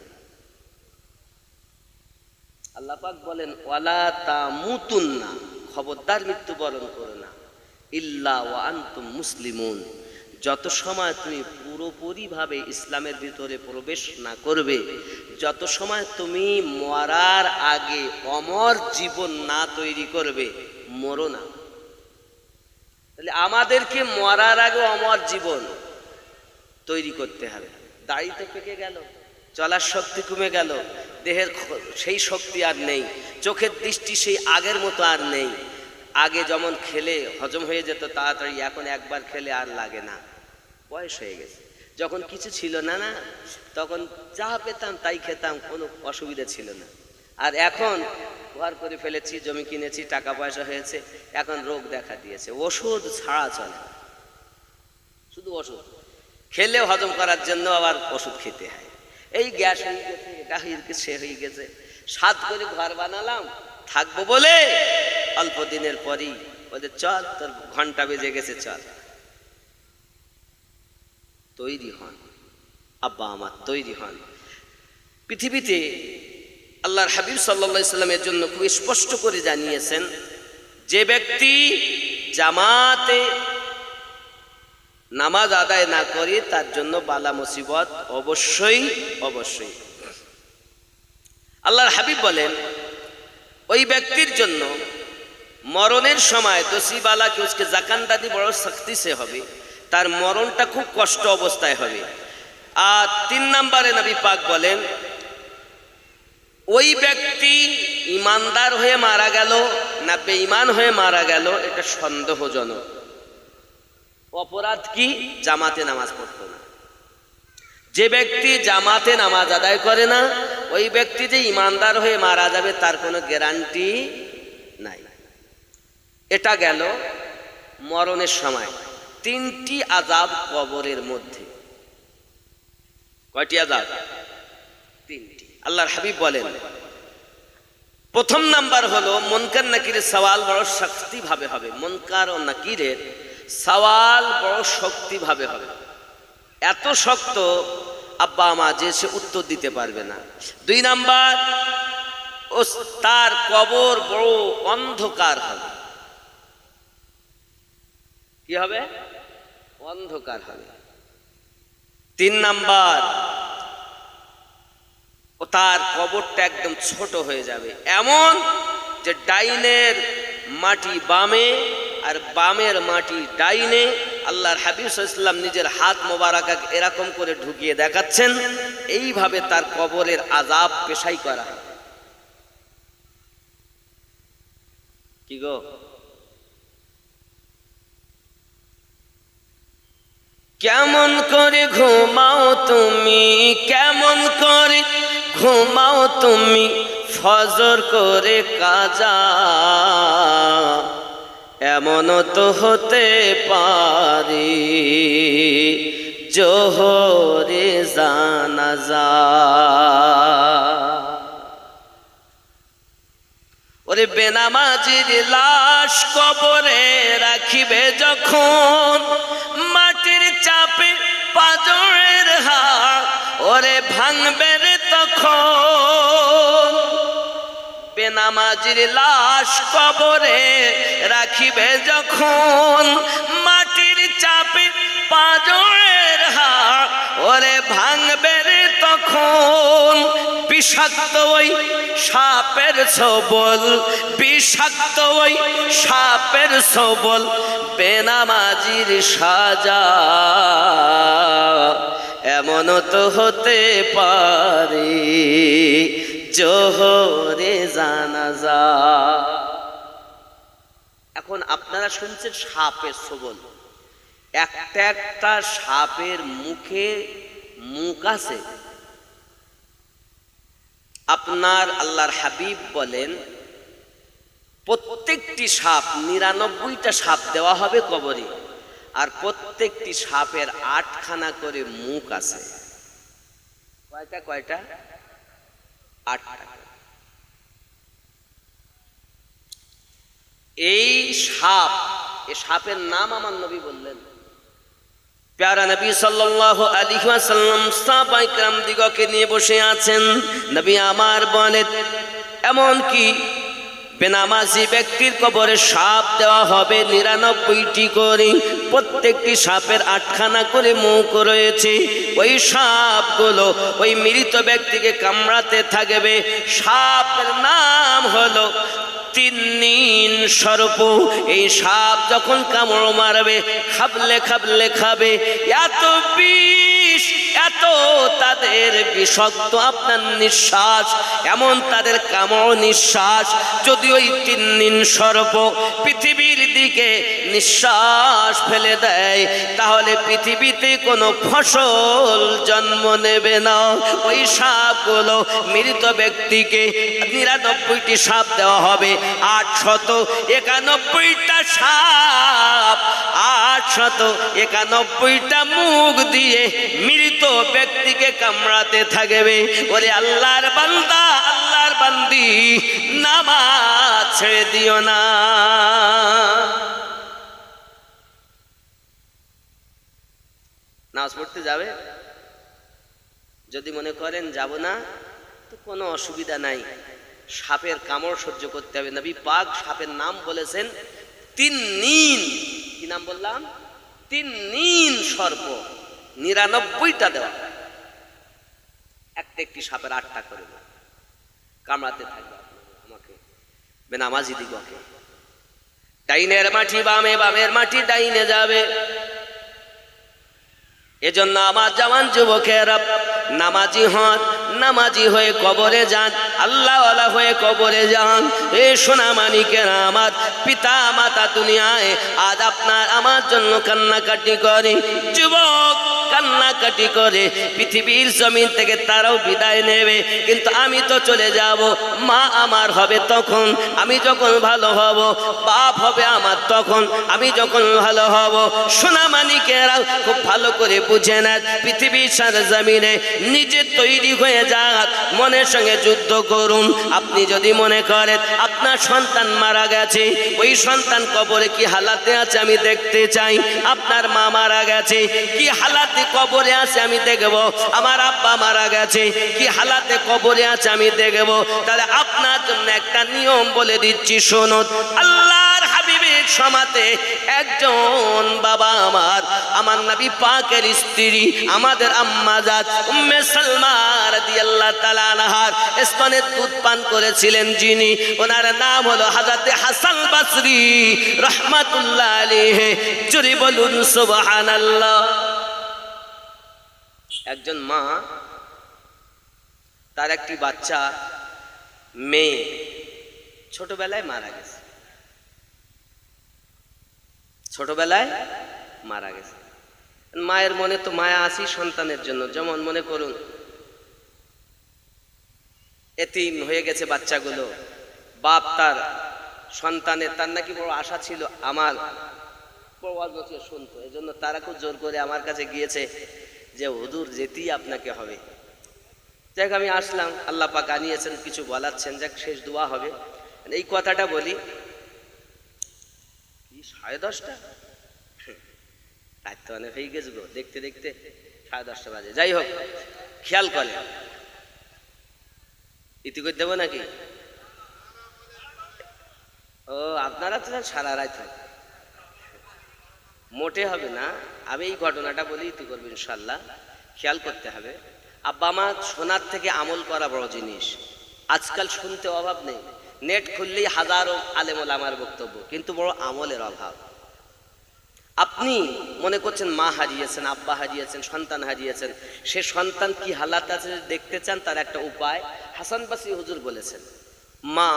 আল্লাহ পাক বলেন, ওয়ালা তামুতুন্না, খবরদার মৃত্যুবরণ করো না, ইল্লা ওয়া আনতুম মুসলিমুন, যত সময় তুমি পুরোপুরিভাবে ইসলামের ভিতরে প্রবেশ না করবে, যত সময় তুমি মরার আগে অমর জীবন না তৈরি করবে, মরো না। তাহলে আমাদেরকে মরার আগে অমর জীবন তৈরি করতে হবে। দাড়ি তো পেকে গেল, চলার শক্তি কমে গেল, দেহের সেই শক্তি আর নেই, চোখের দৃষ্টি সেই আগের মতো আর নেই। আগে যেমন খেলে হজম হয়ে যেত তাড়াতাড়ি, এখন একবার খেলে আর লাগে না, বয়স হয়ে গেছে। যখন কিছু ছিল না না, তখন যা পেতাম তাই খেতাম, কোনো অসুবিধা ছিল না। আর এখন ঘর করে ফেলেছি, জমি কিনেছি, টাকা পয়সা হয়েছে, এখন রোগ দেখা দিয়েছে, ওষুধ ছাড়া চলে না। শুধু ওষুধ খেলেও হজম করার জন্য আবার ওষুধ খেতে হয়। এই গ্যাস হয়ে গেছে, এটা হয়ে গেছে, সে হয়ে গেছে। সাত করে ঘর বানালাম থাকবো বলে, অল্প দিনের পরই বলে চল তোর ঘন্টা বেজে গেছে, চল। তৈরি হন আব্বা আমার, তৈরি হন। পৃথিবীতে আল্লাহর হাবিব সাল্লাল্লাহু আলাইহি সাল্লামের জন্য খুব স্পষ্ট করে জানিয়েছেন, যে ব্যক্তি জামাতে নামাজ আদায় না করে তার জন্য বালা মুসিবত অবশ্যই অবশ্যই। আল্লাহর হাবিব বলেন, ওই ব্যক্তির জন্য মরণের সময় দোষী বালা কি উসকে জাকান্দাদি বড় শক্তি সে হবে, তার মরণটা খুব কষ্ট অবস্থায় হবে। আর 3 নম্বরে নবী পাক বলেন, ওই ব্যক্তি ইমানদার হয়ে মারা গেল না বেঈমান হয়ে মারা গেল, এটা সন্দেহজনক। অপরাধ কি? জামাতে নামাজ পড়তো না। যে ব্যক্তি জামাতে নামাজ আদায় করে না, ওই ব্যক্তি যে ইমানদার হয়ে মারা যাবে তার কোনো গ্যারান্টি নাই। এটা গেল মরণের সময়। তিনটি আযাব কবরের মধ্যে। কয়টি আযাব? তিনটি। আল্লাহর হাবিব বলেন, প্রথম নাম্বার হলো মুনকার নাকিরের সওয়াল বড় শক্তি ভাবে হবে। মুনকার ও নাকিরের সওয়াল বড় শক্তি ভাবে হবে, এত শক্ত আব্বা মা যে সে উত্তর দিতে পারবে না। দুই নাম্বার, ও তার কবর বড় অন্ধকার হবে। কি হবে? অন্ধকার হবে। তিন নাম্বার, ও তার কবরটা একদম ছোট হয়ে যাবে, এমন যে ডাইনের মাটি বামে আর বামের মাটি ডাইনে। আল্লাহর হাবিব সাল্লাল্লাহু আলাইহি ওয়াসাল্লাম নিজের হাত মোবারকা এরকম করে ঢুকিয়ে দেখাচ্ছেন, এইভাবে তার কবরের আযাব পেশাই করা হবে। কি গো? কেমন করে ঘুমাও তুমি, কেমন করে ঘুমাও তুমি, ফজর করে কাজা, এমনও তো হতে পারে জোহরে জানাজা। ওরে বেনামাজির লাশ কবরে রাখিবে যখন, মাটির চাপে পাঁজরের হাড় ওরে ভাঙবে রে তখন। বেনামাজির লাশ কবরে রাখিবে যখন, মাটির চাপে পাঁজরের হাড় ওরে ভাঙবে রে তখন। বিষাক্ত ওই সাপের ছোবল, বিষাক্ত ওই সাপের ছোবল, বেনামাজির সাজা, এমনও তো হতে পারে জোহরে জানাজা। এখন আপনারা শুনছেন সাপের ছোবল। একটা একটা সাপের মুখে মুখ আছে। আপনার আল্লাহর হাবিব বলেন, প্রত্যেকটি সাপ ৯৯টা সাপ দেওয়া হবে কবরে, আর প্রত্যেকটি সাপের ৮খানা করে মুখ আছে। কয়টা? কয়টা? ৮টা। এই সাপ, এই সাপের নাম আমার নবী বললেন। প্যারা নবী সাল্লাল্লাহু আলাইহি ওয়াসাল্লাম সাহাবায়ে কেরাম দিগকে নিয়ে বসে আছেন। নবী আমার বলেন, এমন কি বেনামাজি ব্যক্তির কবরে সাপ দেওয়া হবে ৯৯টি করে, প্রত্যেকটি সাপের ৮খানা করে মুখ রয়েছে। ওই সাপগুলো ওই মৃত ব্যক্তিকে কামড়াতে থাকবে। সাপের নাম হলো তিন্নিন সর্প। এই সাপ যখন কামড় মারবে, খাবলে খাবলে খাবে। এত বিষ, এত তাদের বিষাক্ত আপনার নিঃশ্বাস, এমন তাদের কামড় নিঃশ্বাস। যদি ওই তিন্নিন সর্প পৃথিবীর দিকে নিঃশ্বাস ফেলে দেয়, তাহলে পৃথিবীতে কোনো ফসল জন্ম নেবে না। ওই সাপগুলো মৃত ব্যক্তিকে ৯৯টি সাপ দেওয়া হবে। ৮৯১টা সাপ, ৮৯১টা মুখ দিয়ে মৃত ব্যক্তিকে কামড়াতে থাকবে। ওরে আল্লাহর বান্দা, আল্লাহর বান্দি, নামাজ ছেড়ে দিও না। নামাজ পড়তে যাবে? যদি মনে করেন যাব না, তো কোনো অসুবিধা নাই। সাপের কামড় সহ্য করতে হবে। নবী পাক সাপের নাম বলেছেন তিন্নিন। কি নাম বললাম? তিন্নিন সর্প। ৯৯টা দেওয়া, একটা একটি সাপের ৮টা করে কামড়াতে থাকবে আমাকে, বেনামাজি দিগকে। ডাইনের মাটি বামে, বামের মাটি ডাইনে যাবে। এজন্য আমার জওয়ান যুবকেরা নামাজি হন, নামাজি হয়ে কবরে যান, আল্লাহওয়ালা হয়ে কবরে যান। এ সোনা মানিকেরা আমার, পিতা মাতা দুনিয়ায় আজ আপনার আমার জন্য কান্নাকাটি করে, যুবক কান্নাকাটি করে, পৃথিবীর জমিন থেকে তারাও বিদায় নেবে, কিন্তু আমি তো চলে যাব। মা আমার হবে তখন আমি যখন ভালো হব, বাপ হবে আমার তখন আমি যখন ভালো হব। সোনা মানিকেরা খুব ভালো করে বুঝে নেন, পৃথিবীর সারা জমিনে নিজে তৈরি হয়ে যান, মনের সঙ্গে যুদ্ধ করুন। আপনি যদি মনে করেন আপনার সন্তান মারা গেছে, ওই সন্তান কবরে কি হালাতে আছে আমি দেখতে চাই। আপনার মা মারা গেছে, কি হালাতে কবরে আছে আমি দেখব। আমার আব্বা মারা গেছে, কি হালাতে কবরে আছে আমি দেখব। তাহলে আপনার জন্য একটা নিয়ম বলে দিচ্ছি, শুনুন। আল্লাহর হাবিবের সমাতে একজন বাবা আমার নবী পাকের স্ত্রী, আমাদের আম্মা জাত উম্মে সালমা রাদিয়াল্লাহু তাআলা আনহার স্তনের দুধ পান করেছিলেন যিনি, ওনার নাম হলো হযরত হাসান বসরি রাহমাতুল্লাহ আলাইহি। জোরে বলুন সুবহানাল্লাহ। একজন মা, তার একটি বাচ্চা মেয়ে ছোটবেলায় মারা গেছে, ছোটবেলায় মারা গেছে। মায়ের মনে তো মায়া আছে সন্তানের জন্য, যেমন মনে করুন এতিম হয়ে গেছে বাচ্চাগুলো, বাপ তার সন্তানের, তার নাকি বড় আশা ছিল আমার বড় শুনতো, এই জন্য তারা খুব জোর করে আমার কাছে গিয়েছে যে হুজুর যেতেই আপনাকে হবে। যাক আমি আসলাম, আল্লাহ পাক আনিয়েছেন, কিছু বলাচ্ছেন, যাক শেষ দোয়া হবে। এই কথাটা বলি, 10:30 রাত তো অনেক হয়ে গেছে গো, দেখতে দেখতে 10:30 বাজে। যাই হোক, খেয়াল করে ইতি করে দেবো নাকি? ও আপনারা তো সারা রাত মোটে হবে না। আমি এই ঘটনাটা বলি, ইতি করবো ইনশাল্লাহ। খেয়াল করতে হবে, আব্বা মা শোনার থেকে আমল করা বড় জিনিস। আজকাল শুনতে অভাব নেই, নেট খুললেই হাজারো আলেম ওলামার বক্তব্য, কিন্তু বড় আমলের অভাব। আপনি মনে করছেন মা হারিয়েছেন, আব্বা হারিয়েছেন, সন্তান হারিয়েছেন, সে সন্তান কি হালাত আছে দেখতে চান, তার একটা উপায় হাসান বসরি হুজুর বলেছেন। মা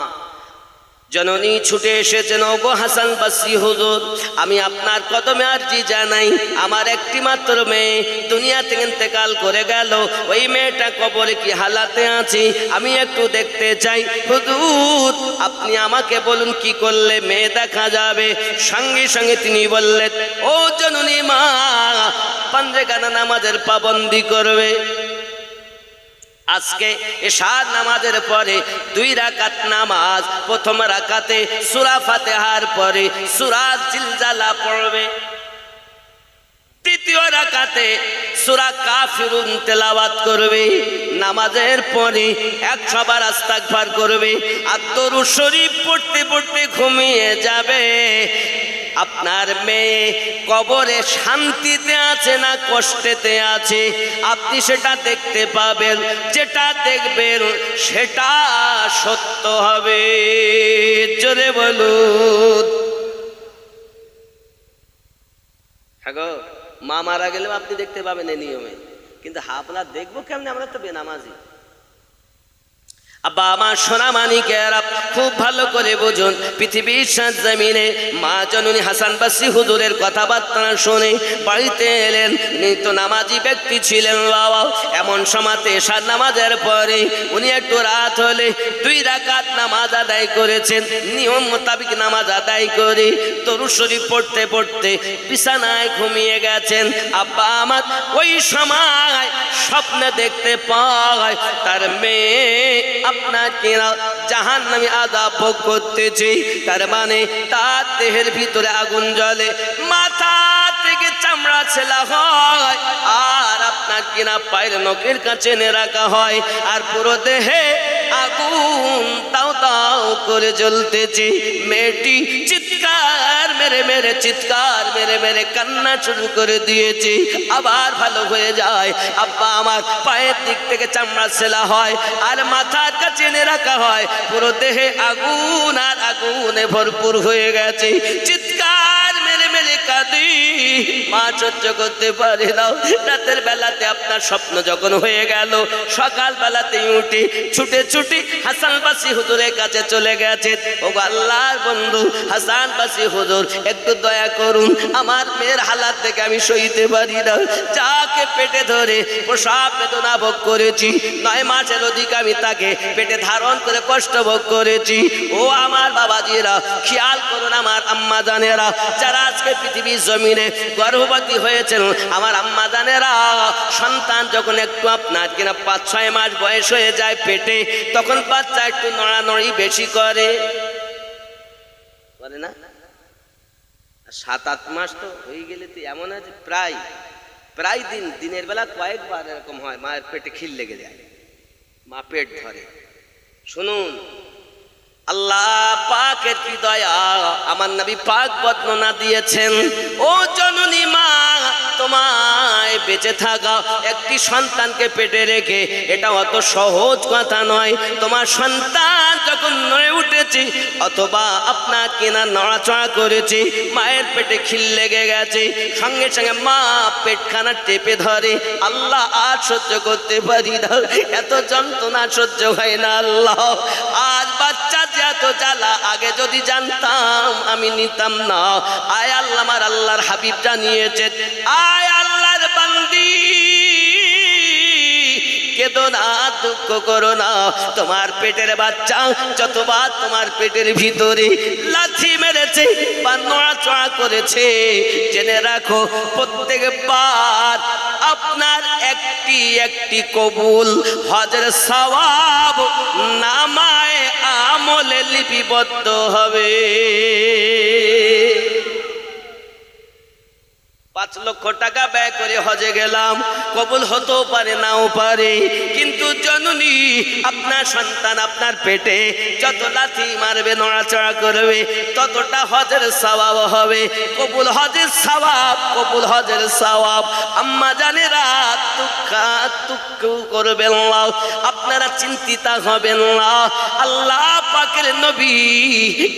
জননী ছুটে এসেছেন, ওগো হাসান বসরি হুজুর, আমি আপনার কদমে আরজি জানাই, আমার একটি মাত্র মেয়ে দুনিয়া থেকে ইন্তেকাল করে গেল, ওই মেয়েটা কবরে কি হালাতে আছে আমি একটু দেখতে চাই। হুজুর আপনি আমাকে বলুন কি করলে মেয়ে দেখা যাবে। সঙ্গে সঙ্গে তিনি বললেন, ও জননী মা, পাঞ্জেগানা নামাজের পাবন্দি করবে। আজকে এশার নামাজের পরে 2 রাকাত নামাজ, প্রথম রাকাতে সূরা ফাতিহার পরে সূরা জিলজালা পড়বে, দ্বিতীয় রাকাতে সূরা কাফিরুন তেলাওয়াত করবে, নামাজের পরে 100 বার ইস্তিগফার করবে, আর দরুদ শরীফ পড়তে পড়তে ঘুমিয়ে যাবে। আপনার মেয়ে কবরে শান্তিতে আছে না কষ্টেতে আছে আপনি সেটা দেখতে পাবেন, যেটা দেখবেন সেটা সত্য হবে। জোরে বলুন। হ্যাঁ গো, মা মারা গেলেও আপনি দেখতে পাবেন এই নিয়মে, কিন্তু আপনার দেখবো কেমনে, আমরা তো বেনামাজি। আব্বা আমার সোনা মানিকেরা খুব ভালো করে বুঝুন, পৃথিবীর সাত জমিনে মা জননী হাসান বসরি হুজুরের কথাবার্তা শুনে বাড়িতে এলেন। নিত্য নামাজি ব্যক্তি ছিলেন বাবা। এমন সময়তে এশার নামাজের পরে উনি একটু রাত হলে 2 রাকাত নামাজ আদায় করেছেন। নিয়ম মোতাবেক নামাজ আদায় করে দরুদ শরীফ পড়তে পড়তে বিছানায় ঘুমিয়ে গেছেন। আব্বা আমার ওই সময় স্বপ্নে দেখতে পায় তার মেয়ে আপনার কিনা জাহান্নামী আযাব ভোগ করতেছে। তার মানে তার দেহের ভিতরে আগুন জ্বলে, মাথা থেকে চামড়া ছেলা হয়, আর আপনার কিনা পায়ের নখের কাছে এনে রাখা হয়, আর পুরো দেহে আগুন দাও দাও করে জ্বলতেছে। মেয়েটি চিৎকার মেরে মেরে কান্না শুরু করে দিয়েছে। আবার ভালো হয়ে যায়। আব্বা আমার পায়ের দিক থেকে চামড়া ছেলা হয়, আর মাথার কাছে এনে রাখা হয়, পুরো দেহে আগুন আর আগুনে ভরপুর হয়ে গেছে। চিৎকার মেরে মেরে দিন মা সহ্য করতে পারে না। রাতের বেলাতে আপনার স্বপ্ন যখন হয়ে গেল, সকাল বেলাতে উঠে ছুটে ছুটে হাসান বাসি হুজুরের কাছে চলে গেছে। ও আল্লাহর বন্ধু হাসান বাসি হুজুর, একটু দয়া করুন, আমার মেয়ের হালাত দেখে আমি সইতে পারি না। যাকে পেটে ধরে প্রসব বেদনা ভোগ করেছি, 9 মাসের অধিক আমি তাকে পেটে ধারণ করে কষ্ট ভোগ করেছি। ও আমার বাবাজিরা, খেয়াল করুন আমার আম্মা জানেরা, যারা আজকে পৃথিবীর জমিনে গর্ভবতী হয়েছেন, আমার আম্মা জানেরা, সন্তান যখন একটু আপনার কিনা 5-6 মাস বয়স হয়ে যায় পেটে, তখন বাচ্চা একটু নড়ানড়ি বেশি করে না? 7-8 মাস তো হয়ে গেলে তো এমন আছে প্রায় দিনের বেলা কয়েকবার এরকম হয়, মায়ের পেটে খিল লেগে যায়, মা পেট ধরে। শুনুন, আল্লাহ পাকের কি দয়া, আমার নবী পাক বর্ণনা দিয়েছেন, ও জননী মা, তোমায় বেঁচে থাকা একটি সন্তানকে পেটে রেখে এটা অত সহজ কথা নয়। তোমার সন্তান যখন নড়ে উঠেছে অথবা আপনার কেনা নড়াচড়া করেছে, মায়ের পেটে খিল লেগে গেছে, সঙ্গে সঙ্গে মা পেটখানা টেপে ধরে। আল্লাহ আর সহ্য করতে পারি না, এত যন্ত্রণা সহ্য হয় না। আল্লাহ, আজ বাচ্চা এত জ্বালা, আগে যদি জানতাম আমি নিতাম না। আয় আল্লাহ, আমার আল্লাহর হাবিব জানিয়েছে, আয় আল্লাহর বান্দি, কেঁদো না, দুঃখ করো না। তোমার পেটের বাচ্চা যতবার তোমার পেটের ভিতরে লাথি মেরেছে বা নড়াচড়া করেছে, জেনে রাখো প্রত্যেকবার আপনার একটি একটি কবুল হজের সওয়াব নামায়ে আমলে লিপিবদ্ধ হবে। 5 লক্ষ টাকা ব্যয় করে হজে গেলাম, কবুল হতেও পারে নাও পারে, কিন্তু জননী আপনার সন্তান আপনার পেটে যত লাথি মারবে নড়াচড়া করবে ততটা হজের সওয়াব হবে। কবুল হজের সওয়াব, কবুল হজের সওয়াব। আম্মা জানেরা, দুঃখ করবেন না, আপনারা চিন্তিত হবেন না। আল্লাহ পাকের নবী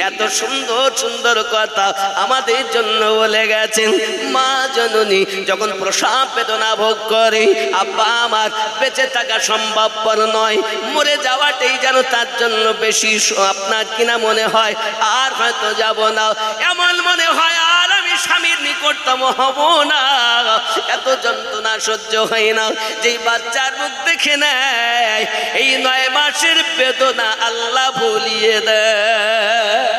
এত সুন্দর সুন্দর কথা আমাদের জন্য বলে গেছেন। মা জননী যখন প্রসব বেদনা ভোগ করে, আব্বা আমার বেঁচে থাকা সম্ভবপর নয়, মরে যাওয়াটাই যেন তার জন্য বেশি আপনার কিনা মনে হয়, আর হয়তো যাব না, এমন মনে হয় আর আমি স্বামীর নিকটতম হব না। এত যন্ত্রণা সহ্য হয় না। যেই বাচ্চার মুখ দেখে নেয়, এই 9 মাসের বেদনা আল্লাহ ভুলিয়ে দেয়।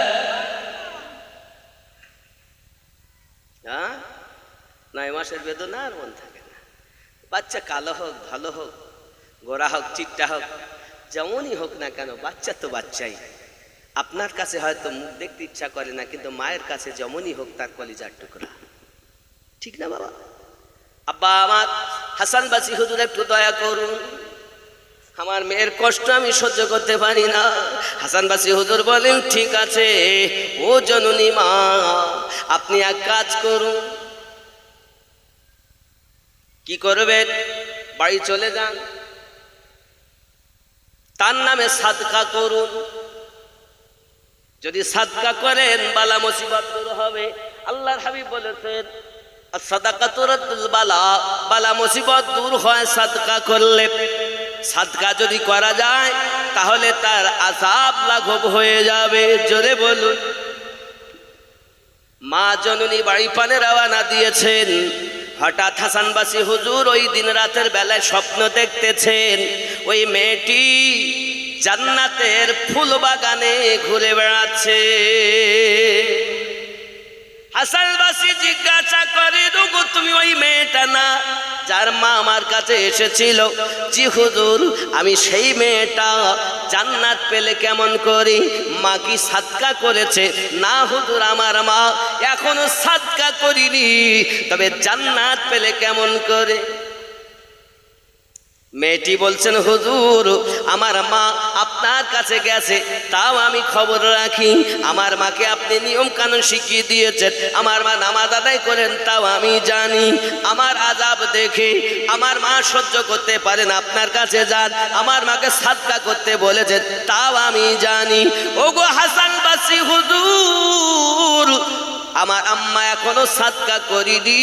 9 মাসের বেদনা আর মন থাকে না। বাচ্চা কালো হোক, ভালো হোক, গোরা হোক, চিট্টা হোক, যেমনই হোক না কেন, বাচ্চা তো বাচ্চাই। আপনার কাছে হয়তো মুখ দেখতে ইচ্ছা করে না, কিন্তু মায়ের কাছে যেমনই হোক তার কলিজার টুকরা, ঠিক না বাবা? আব্বা আমার হাসান বাসি হুজুর, একটু দয়া করুন, আমার মেয়ের কষ্ট আমি সহ্য করতে পারি না। হাসান বাসি হুজুর বলেন, ঠিক আছে ও জননী মা, আপনি এক কাজ করুন। কি করবেন? বাড়ি চলে যান, তার নামে সাদকা করুন। যদি সাদকা করেন বালা মুসিবত দূর হবে। আল্লাহর হাবিব বলেছেন, সাদাকাতু রাদ্দুল বালা, বালা মুসিবত দূর হয় সাদকা করলে। সাদকা যদি করা যায় তাহলে তার আযাব লাঘব হয়ে যাবে। জোরে বলুন। মা জননী বাড়ি পানে রওনা দিয়েছেন। হঠাৎ হাসান বাসি হুজুর ওই দিন রাতের বেলায় স্বপ্ন দেখতেছেন, ওই মেয়েটি জান্নাতের ফুল বাগানে ঘুরে বেড়াচ্ছে। হাসান বাসি জিজ্ঞাসা করে, রুগু তুমি ওই মেয়েটা না যার মা আমার কাছে এসেছিল? জি হুজুর, আমি সেই মেয়েটা। জান্নাত পেলে কেমন করি? মা কি সাদকা করেছে? না হুজুর, আমার মা এখনো সাদকা করিনি, তবে জান্নাত পেলে কেমন করে? মেয়েটি বলছেন, হুজুর আমার মা আপনার কাছে গেছে, তাও আমি খবর রাখি। আমার মাকে আপনি নিয়ম কানুন শিখিয়ে দিয়েছেন, আমার মা নামাজ আদায় করেন, তাও আমি জানি। আমার আযাব দেখে আমার মা সহ্য করতে পারেন, আপনার কাছে যান। আমার মাকে সাদকা করতে বলেছেন, তাও আমি জানি। ওগো হাসান বাসি হুজুর, আমার আম্মা এখনো সাদকা করিনি,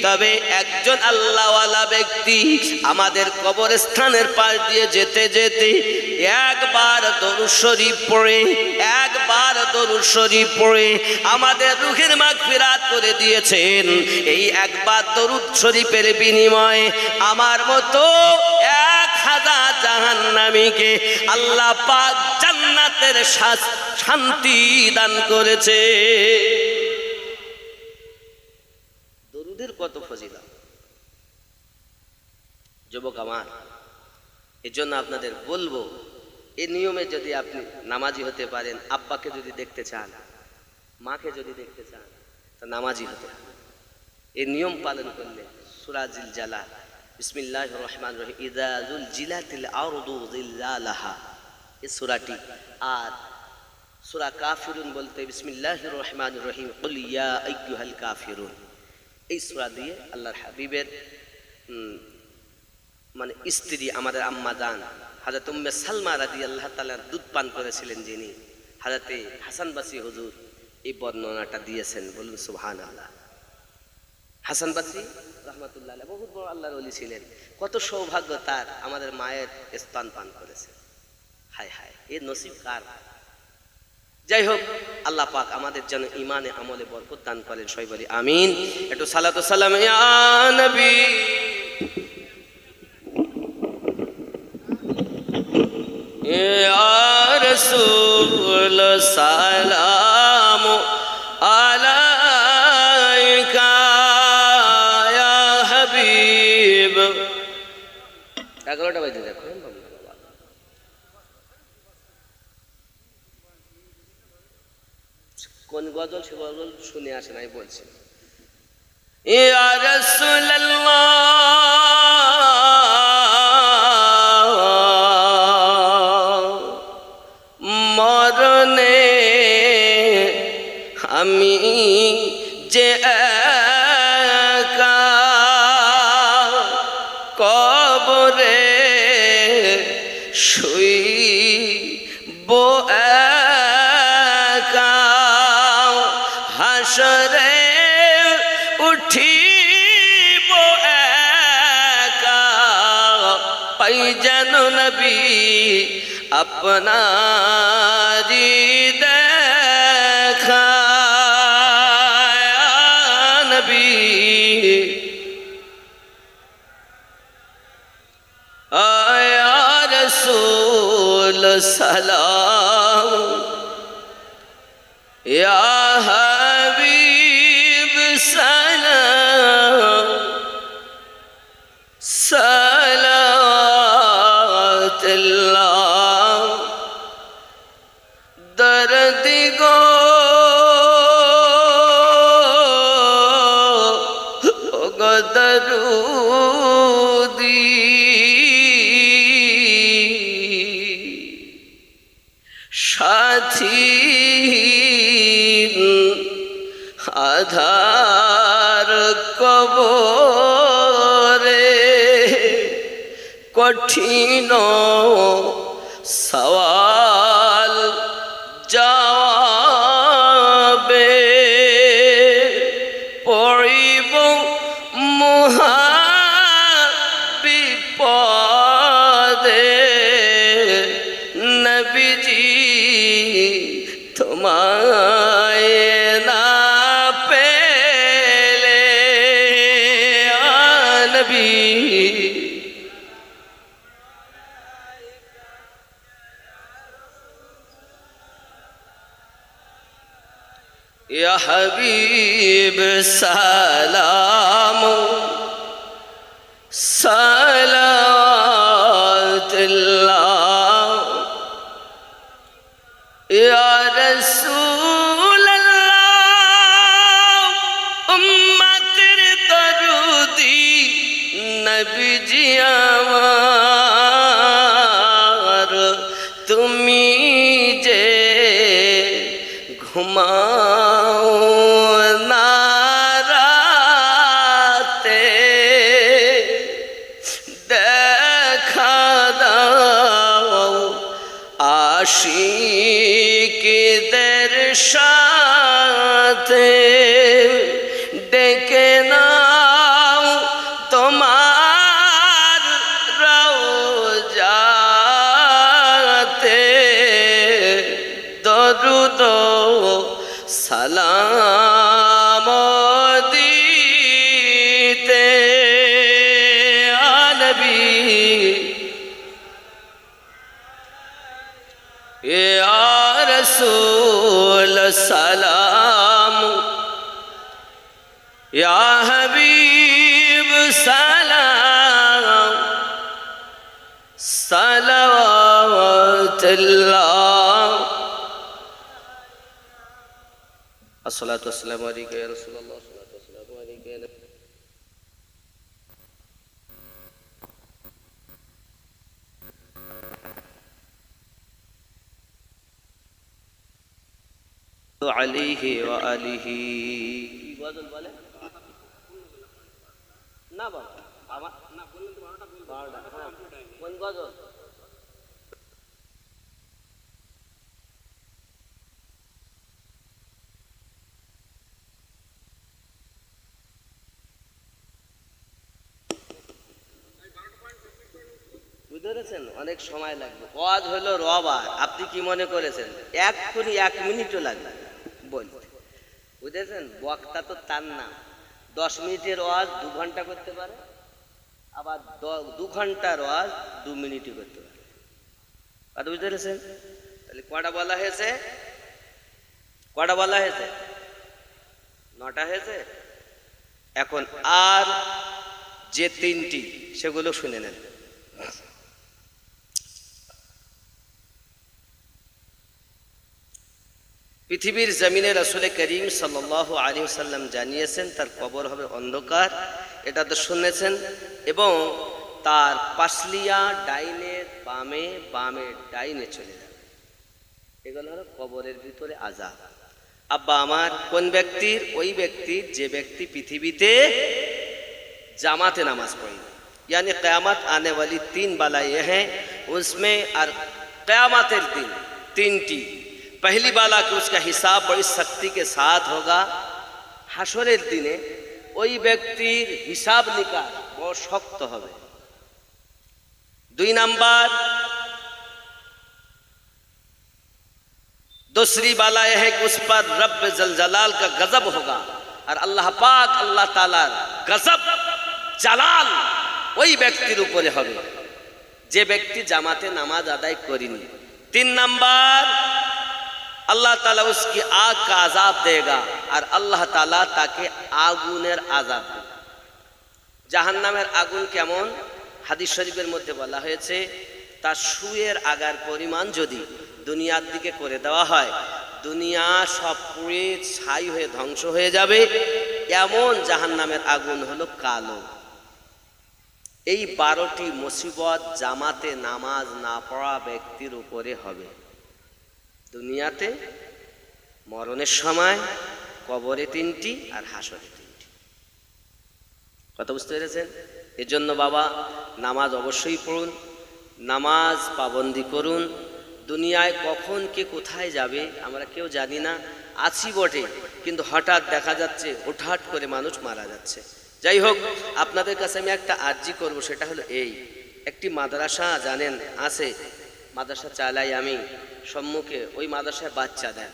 তবে একজন আল্লাহওয়ালা ব্যক্তি আমাদের কবরস্থানের পাশ দিয়ে যেতে যেতে একবার দরুদ শরীফ পড়ে আমাদের রূহের মাগফিরাত করে দিয়েছেন। এই একবার দরুদ শরীফের বিনিময়ে আমার মতো 1000 জাহান্নামীকে আল্লাহ পাক জান্নাতের শান্তি দান করেছে। দরুদের কত ফজিলত যুবক আমার, এজন্য আপনাদের বলবো, এই নিয়মে যদি আপনি নামাজি হতে পারেন, আব্বাকে যদি দেখতে চান, মাকে যদি দেখতে চান, তা নামাজি হতে হবে। এই নিয়ম পালন করলে সূরা জিলজালা, বিসমিল্লাহির রহমানির রহিম, ইযা যুলজিলাতিল আরদু জিলজালাহা, এই সূরাটি, আর সূরা কাফিরুন বলতে বিসমিল্লাহির রহমানির রহিম, কুল ইয়া আইয়ুহাল কাফিরুন, এই সূরা দিয়ে আল্লাহর হাবিবের মানে স্ত্রী আমাদের আম্মা জান হযরত উম্মে সালমা রাদিয়াল্লাহু তাআলার দুধ পান করেছিলেন যিনি, হযরতে হাসান বাসরি হুজুর এই বর্ণনাটা দিয়েছেন। বলুন সুবহানাল্লাহ। হাসান বাসরি রাহমাতুল্লাহ আলাইহি বহুত বড় আল্লাহর ওলি ছিলেন। কত সৌভাগ্য তার, আমাদের মায়ের স্তন পান করেছে। হায় হায়, এর নসিব কার? যাই হোক, আল্লাহ পাক আমাদের যেন ইমানে আমলে বরকত দান করেন। সবাই বলি আমিন। একটু সালাতু সালাম ইয়া নবী, ইয়া রাসূল সালাম আলাইকা ইয়া হাবিব। 11টা বাজে দেখো, কোন গজল সে গজল শুনে আসেন, আমি বলছি। ইয়া রাসূলুল্লাহ মরণে আমি যে একা, কবরে শুইব একা, হাসরে উঠিব একা, পাই যেন নবী আপনারি দেখা নবী। আয়া রাসূল সালাম ইয়া হাবিব সালাম, সালাতুল্লাহ দরদি গো দরুদি, সাথী আধার কবরে, কঠিন সওয়াল জবাবে, পড়িব মহা বিপদে, নবীজি তোমায় না পেলে নবী। ইয়া হাবিব সালাম সালাতুল্লাহ ইয়া রাসূলুল্লাহ উম্মতের দরুদি নবীজি আমার, তুমি যে ঘুমাও না রাতে, দেখা দাও আশিকদের শানে, জান্নাতে ডেকে নাও তোমার রওজাতে দরুদ সালাম দিতে আ নবী ইয়া রাসূল সালাম ইয়া হাবিব সালাম সালাওয়াতুল্লাহ আসসালাতু ওয়াসসালামু আলাইকা ইয়া রাসূলুল্লাহ আসসালাতু ওয়াসসালামু আলাইকা ইয়া নবী আলাইহি ওয়া আলিহি কি গজল বলে না বাবা আমার না বললেন তো 12টা কোন গজল বুঝতে পেরেছেন অনেক সময় লাগবে ওয়াজ হলো রবার আপনি কি মনে করেছেন এক্ষুনি 1 মিনিটও লাগবে বলতে বুঝেছেন বক্তা তো তার না 10 মিনিটের ওয়াজ 2 ঘন্টা করতে পারে আবার 2 ঘন্টার ওয়াজ 2 মিনিটই করতে পারে কথা বুঝতে পেরেছেন তাহলে কটা বলা হয়েছে 9টা হয়েছে এখন আর যে 3টি সেগুলো শুনে নেন পৃথিবীর জমিনে রাসূল করিম সাল্লাল্লাহু আলাইহি ওয়াসাল্লাম জানিয়েছেন তার কবর হবে অন্ধকার এটা তো শুনেছেন এবং তার পাশলিয়া ডাইনের বামে ডাইনে চলে যাবে এগুলো হলো কবরের ভিতরে আযাব আব্বা আমার কোন ব্যক্তির ওই ব্যক্তির যে ব্যক্তি পৃথিবীতে জামাতে নামাজ পড়ে यानी क़यामत आने वाली 3 बाला ये हैं उसमें और क़यामतेर दिन 3टी पहली बाला कि उसका हिसाब बड़ी सख्ती के साथ होगा हाशरेर दिने ওই ব্যক্তির হিসাব নিকাশ বড় শক্ত হবে 2 नंबर दूसरी बाला यह है कि उस पर रब जलजलाल का गजब होगा और अल्लाह पाक अल्लाह ताला गजब জালাল ওই ব্যক্তির উপরে হবে যে ব্যক্তি জামাতে নামাজ আদায় করেনি 3 नंबर अल्लाह ताला उसकी आग का आजाब देगा और अल्लाह ताला ताके आগুনের আযাব দেবে জাহান্নামের আগুন কেমন হাদিস শরীফের মধ্যে বলা হয়েছে তার সুয়ের আগার পরিমাণ যদি দুনিয়ার দিকে করে দেওয়া হয় দুনিয়া সব পুড়ে ছাই হয়ে ধ্বংস হয়ে যাবে এমন জাহান্নামের আগুন হলো কালো এই 12টি মুসিবত জামাতে নামাজ না পড়া ব্যক্তির উপরে হবে দুনিয়াতে মরণের সময় কবরে 3টি আর হাসরে 3টি কথা বুঝতে পেরেছেন এজন্য বাবা নামাজ অবশ্যই পড়ুন নামাজ পাবন্দি করুন দুনিয়ায় কখন কে কোথায় যাবে আমরা কেউ জানি না আছি বটে কিন্তু হঠাৎ দেখা যাচ্ছে হুটহাট করে মানুষ মারা যাচ্ছে যাই হোক আপনাদের কাছে আমি একটা আরজি করব সেটা হলো এই একটি মাদ্রাসা জানেন আছে মাদ্রাসা চালাই আমি সম্মুখে ওই মাদ্রাসায় বাচ্চা দেন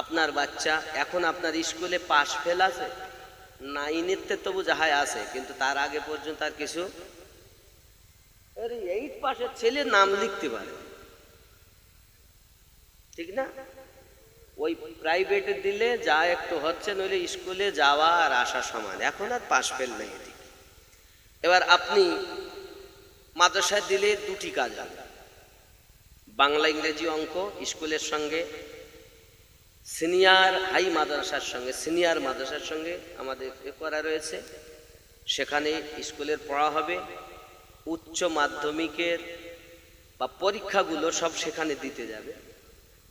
আপনার বাচ্চা এখন আপনার স্কুলে পাস ফেল আছে 9 তবু যাহাই আছে কিন্তু তার আগে পর্যন্ত আর কিছু 8 পাশের ছেলে নাম লিখতে পারে ঠিক না ওই প্রাইভেটে দিলে যা একটু হচ্ছে নইলে স্কুলে যাওয়া আর আসা সমান এখন আর পাস ফেল নেই এবার আপনি মাদ্রাসায় দিলে 2টি কাজ হবে বাংলা ইংরেজি অঙ্ক স্কুলের সঙ্গে সিনিয়র হাই মাদ্রাসার সঙ্গে সিনিয়র মাদ্রাসার সঙ্গে আমাদের করা রয়েছে সেখানে স্কুলের পড়া হবে উচ্চ মাধ্যমিকের বা পরীক্ষাগুলো সব সেখানে দিতে যাবে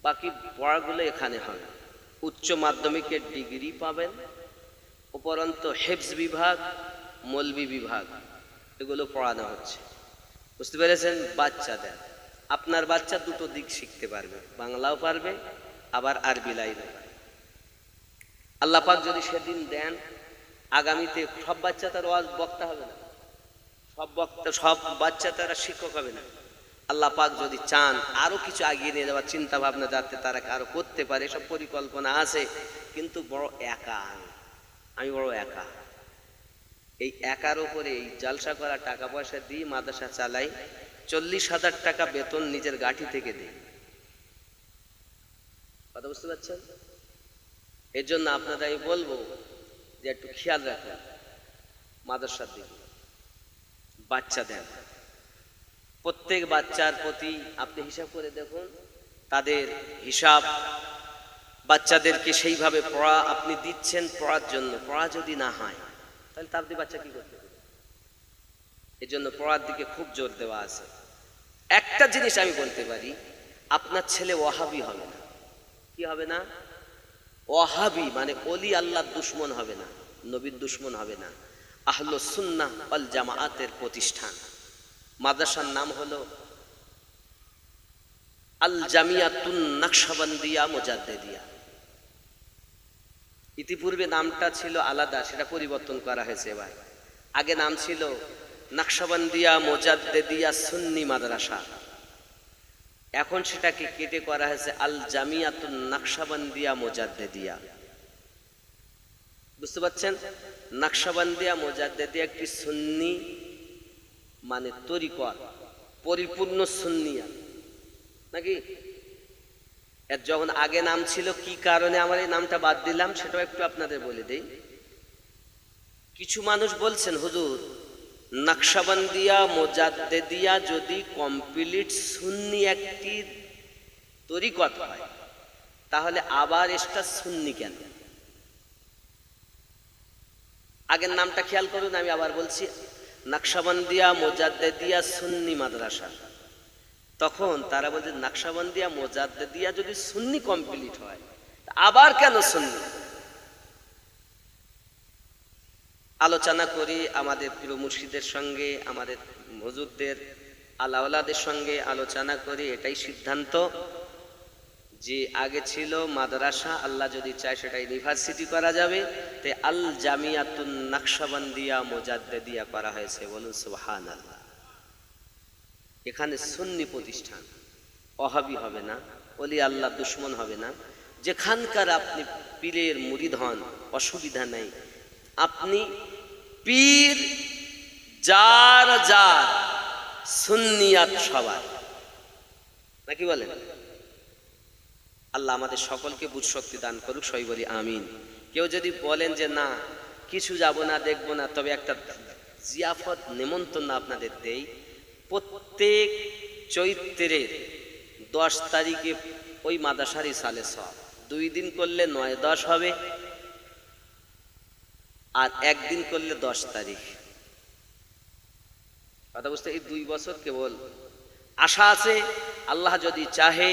বাকি পড়াগুলো এখানে হবে উচ্চ মাধ্যমিকের ডিগ্রি পাবেন উপরন্ত হেফজ বিভাগ মৌলবি বিভাগ এগুলো পড়ানো হচ্ছে বুঝতে পেরেছেন বাচ্চাদের আপনার বাচ্চা দুটো দিক শিখতে পারবে বাংলাও পারবে আবার আরবি লাইনও আল্লাহ পাক যদি সেদিন দেন, আগামীতে সব বাচ্চা তার ওয়াজ বক্তা হবে না, সব বাচ্চা তারা শিক্ষক হবে না। আল্লাহ পাক যদি চান আরো কিছু আগিয়ে নিয়ে যাওয়ার চিন্তা ভাবনা যাতে তারা আরো করতে পারে, সব পরিকল্পনা আছে, কিন্তু বড় একা আমি বড় একা। এই একার উপরে এই জালসা করা টাকা পয়সা দিয়ে মাদ্রাসা চালাই, 40,000 টাকা বেতন নিজের গাঠি থেকে দিই। কথা বুঝতে পারছেন? এর জন্য আপনাদের আমি বলবো যে একটু খেয়াল রাখুন মাদ্রাসার দিকে, বাচ্চা দেন। প্রত্যেক বাচ্চার প্রতি আপনি হিসাব করে দেখুন, তাদের হিসাব, বাচ্চাদেরকে সেইভাবে পড়া আপনি দিচ্ছেন পড়ার জন্য, পড়া যদি না হয় তাহলে তার দিয়ে বাচ্চা কি করতে পারে? এই জন্য পড়ার দিকে খুব জোর দেওয়া আছে। একটা জিনিস আমি বলতে পারি, আপনার ছেলে ওয়াহাবি হবে না। কি হবে না? ওয়াহাবি মানে ওলি আল্লাহর দুশমন হবে না, নবীর দুশমন হবে না। আহলুস সুন্নাহ ওয়াল জামাআতের প্রতিষ্ঠান, মাদ্রাসার নাম হলো আল জামিয়াতুন নকশবন্দিয়া মুজাদ্দিদিয়া। ইতিপূর্বে নামটা ছিল আলাদা, সেটা পরিবর্তন করা হয়েছে এবার। আগে নাম ছিল নকশবন্দিয়া মুজাদ্দিদিয়া সুন্নি মাদ্রাসা, এখন সেটাকে কেটে করা হয়েছে আল জামিয়াতুন নকশবন্দিয়া মুজাদ্দিদিয়া। বুঝতে পারছেন? নকশবন্দিয়া মুজাদ্দিদিয়া একটি সুন্নি মানে তরিকত, পরিপূর্ণ সুন্নিয়া নাকি। এর যখন আগে নাম ছিল, কি কারণে আমার এই নামটা বাদ দিলাম সেটাও একটু আপনাদের বলে দেই। কিছু মানুষ বলছেন, হুজুর নকশবন্দিয়া মুজাদ্দিদিয়া যদি কমপ্লিট সুন্নি একটি তরিকত হয় তাহলে আবার এটা সুন্নি কেন? আগের নামটা খেয়াল করুন, আমি আবার বলছি নকশবন্দিয়া মুজাদ্দিদিয়া সুন্নি মাদ্রাসা। তখন তারা বলছে নকশবন্দিয়া মুজাদ্দিদিয়া যদি সুন্নি কমপ্লিট হয় আবার কেন সুন্নি? আলোচনা করি আমাদের প্রিয় মুর্শিদের সঙ্গে, আমাদের হুজুরদের আলাওলাদের সঙ্গে আলোচনা করি, এটাই সিদ্ধান্ত যে আগে ছিল মাদ্রাসা, আল্লাহ যদি চায় সেটা ইউনিভার্সিটি করা যাবে, তাই আল জামিয়াতুন নকশবন্দিয়া মুজাদ্দিদিয়া করা হয়েছে। বলুন সুবহানাল্লাহ। এখানে সুন্নি প্রতিষ্ঠান, ওয়াহাবি হবে না, ওলি আল্লাহ দুশমন হবে না। যেখানকার আপনি পীরের মুরিদ হন অসুবিধা নেই, আপনি পীর যার যার সুন্নিয়াত সবার, নাকি বলেন? আল্লাহ আমাদের সকলকে বুঝ শক্তি দান করুক, সবাই বলি আমিন। কেউ যদি বলেন যে না কিছু যাব না দেখবো না, তবে একটা জিয়াফত নিমন্ত্রণ আপনাদের দেই। প্রত্যেক চৈত্রের 10 তারিখে ওই মাদ্রাসারই সালে সব 2 দিন করলে 9-10 হবে, আর একদিন করলে 10 তারিখ। কথা বুঝতে? এই 2 বছর কেবল আশা আছে, আল্লাহ যদি চাহে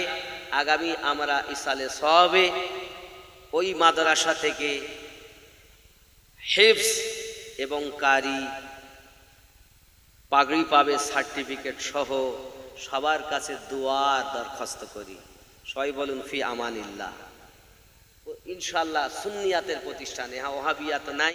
আগামী আমরা ইসালে সবে ওই মাদ্রাসা থেকে হিফজ এবং কারি পাগড়ি পাবে, সার্টিফিকেট সহ। সবার কাছে দোয়ার দরখাস্ত করি, সবাই বলুন ফি আমানিল্লাহ। ইনশাআল্লাহ সুন্নিয়াতের প্রতিষ্ঠানে, হ্যাঁ ওয়াহাবিয়াত নাই।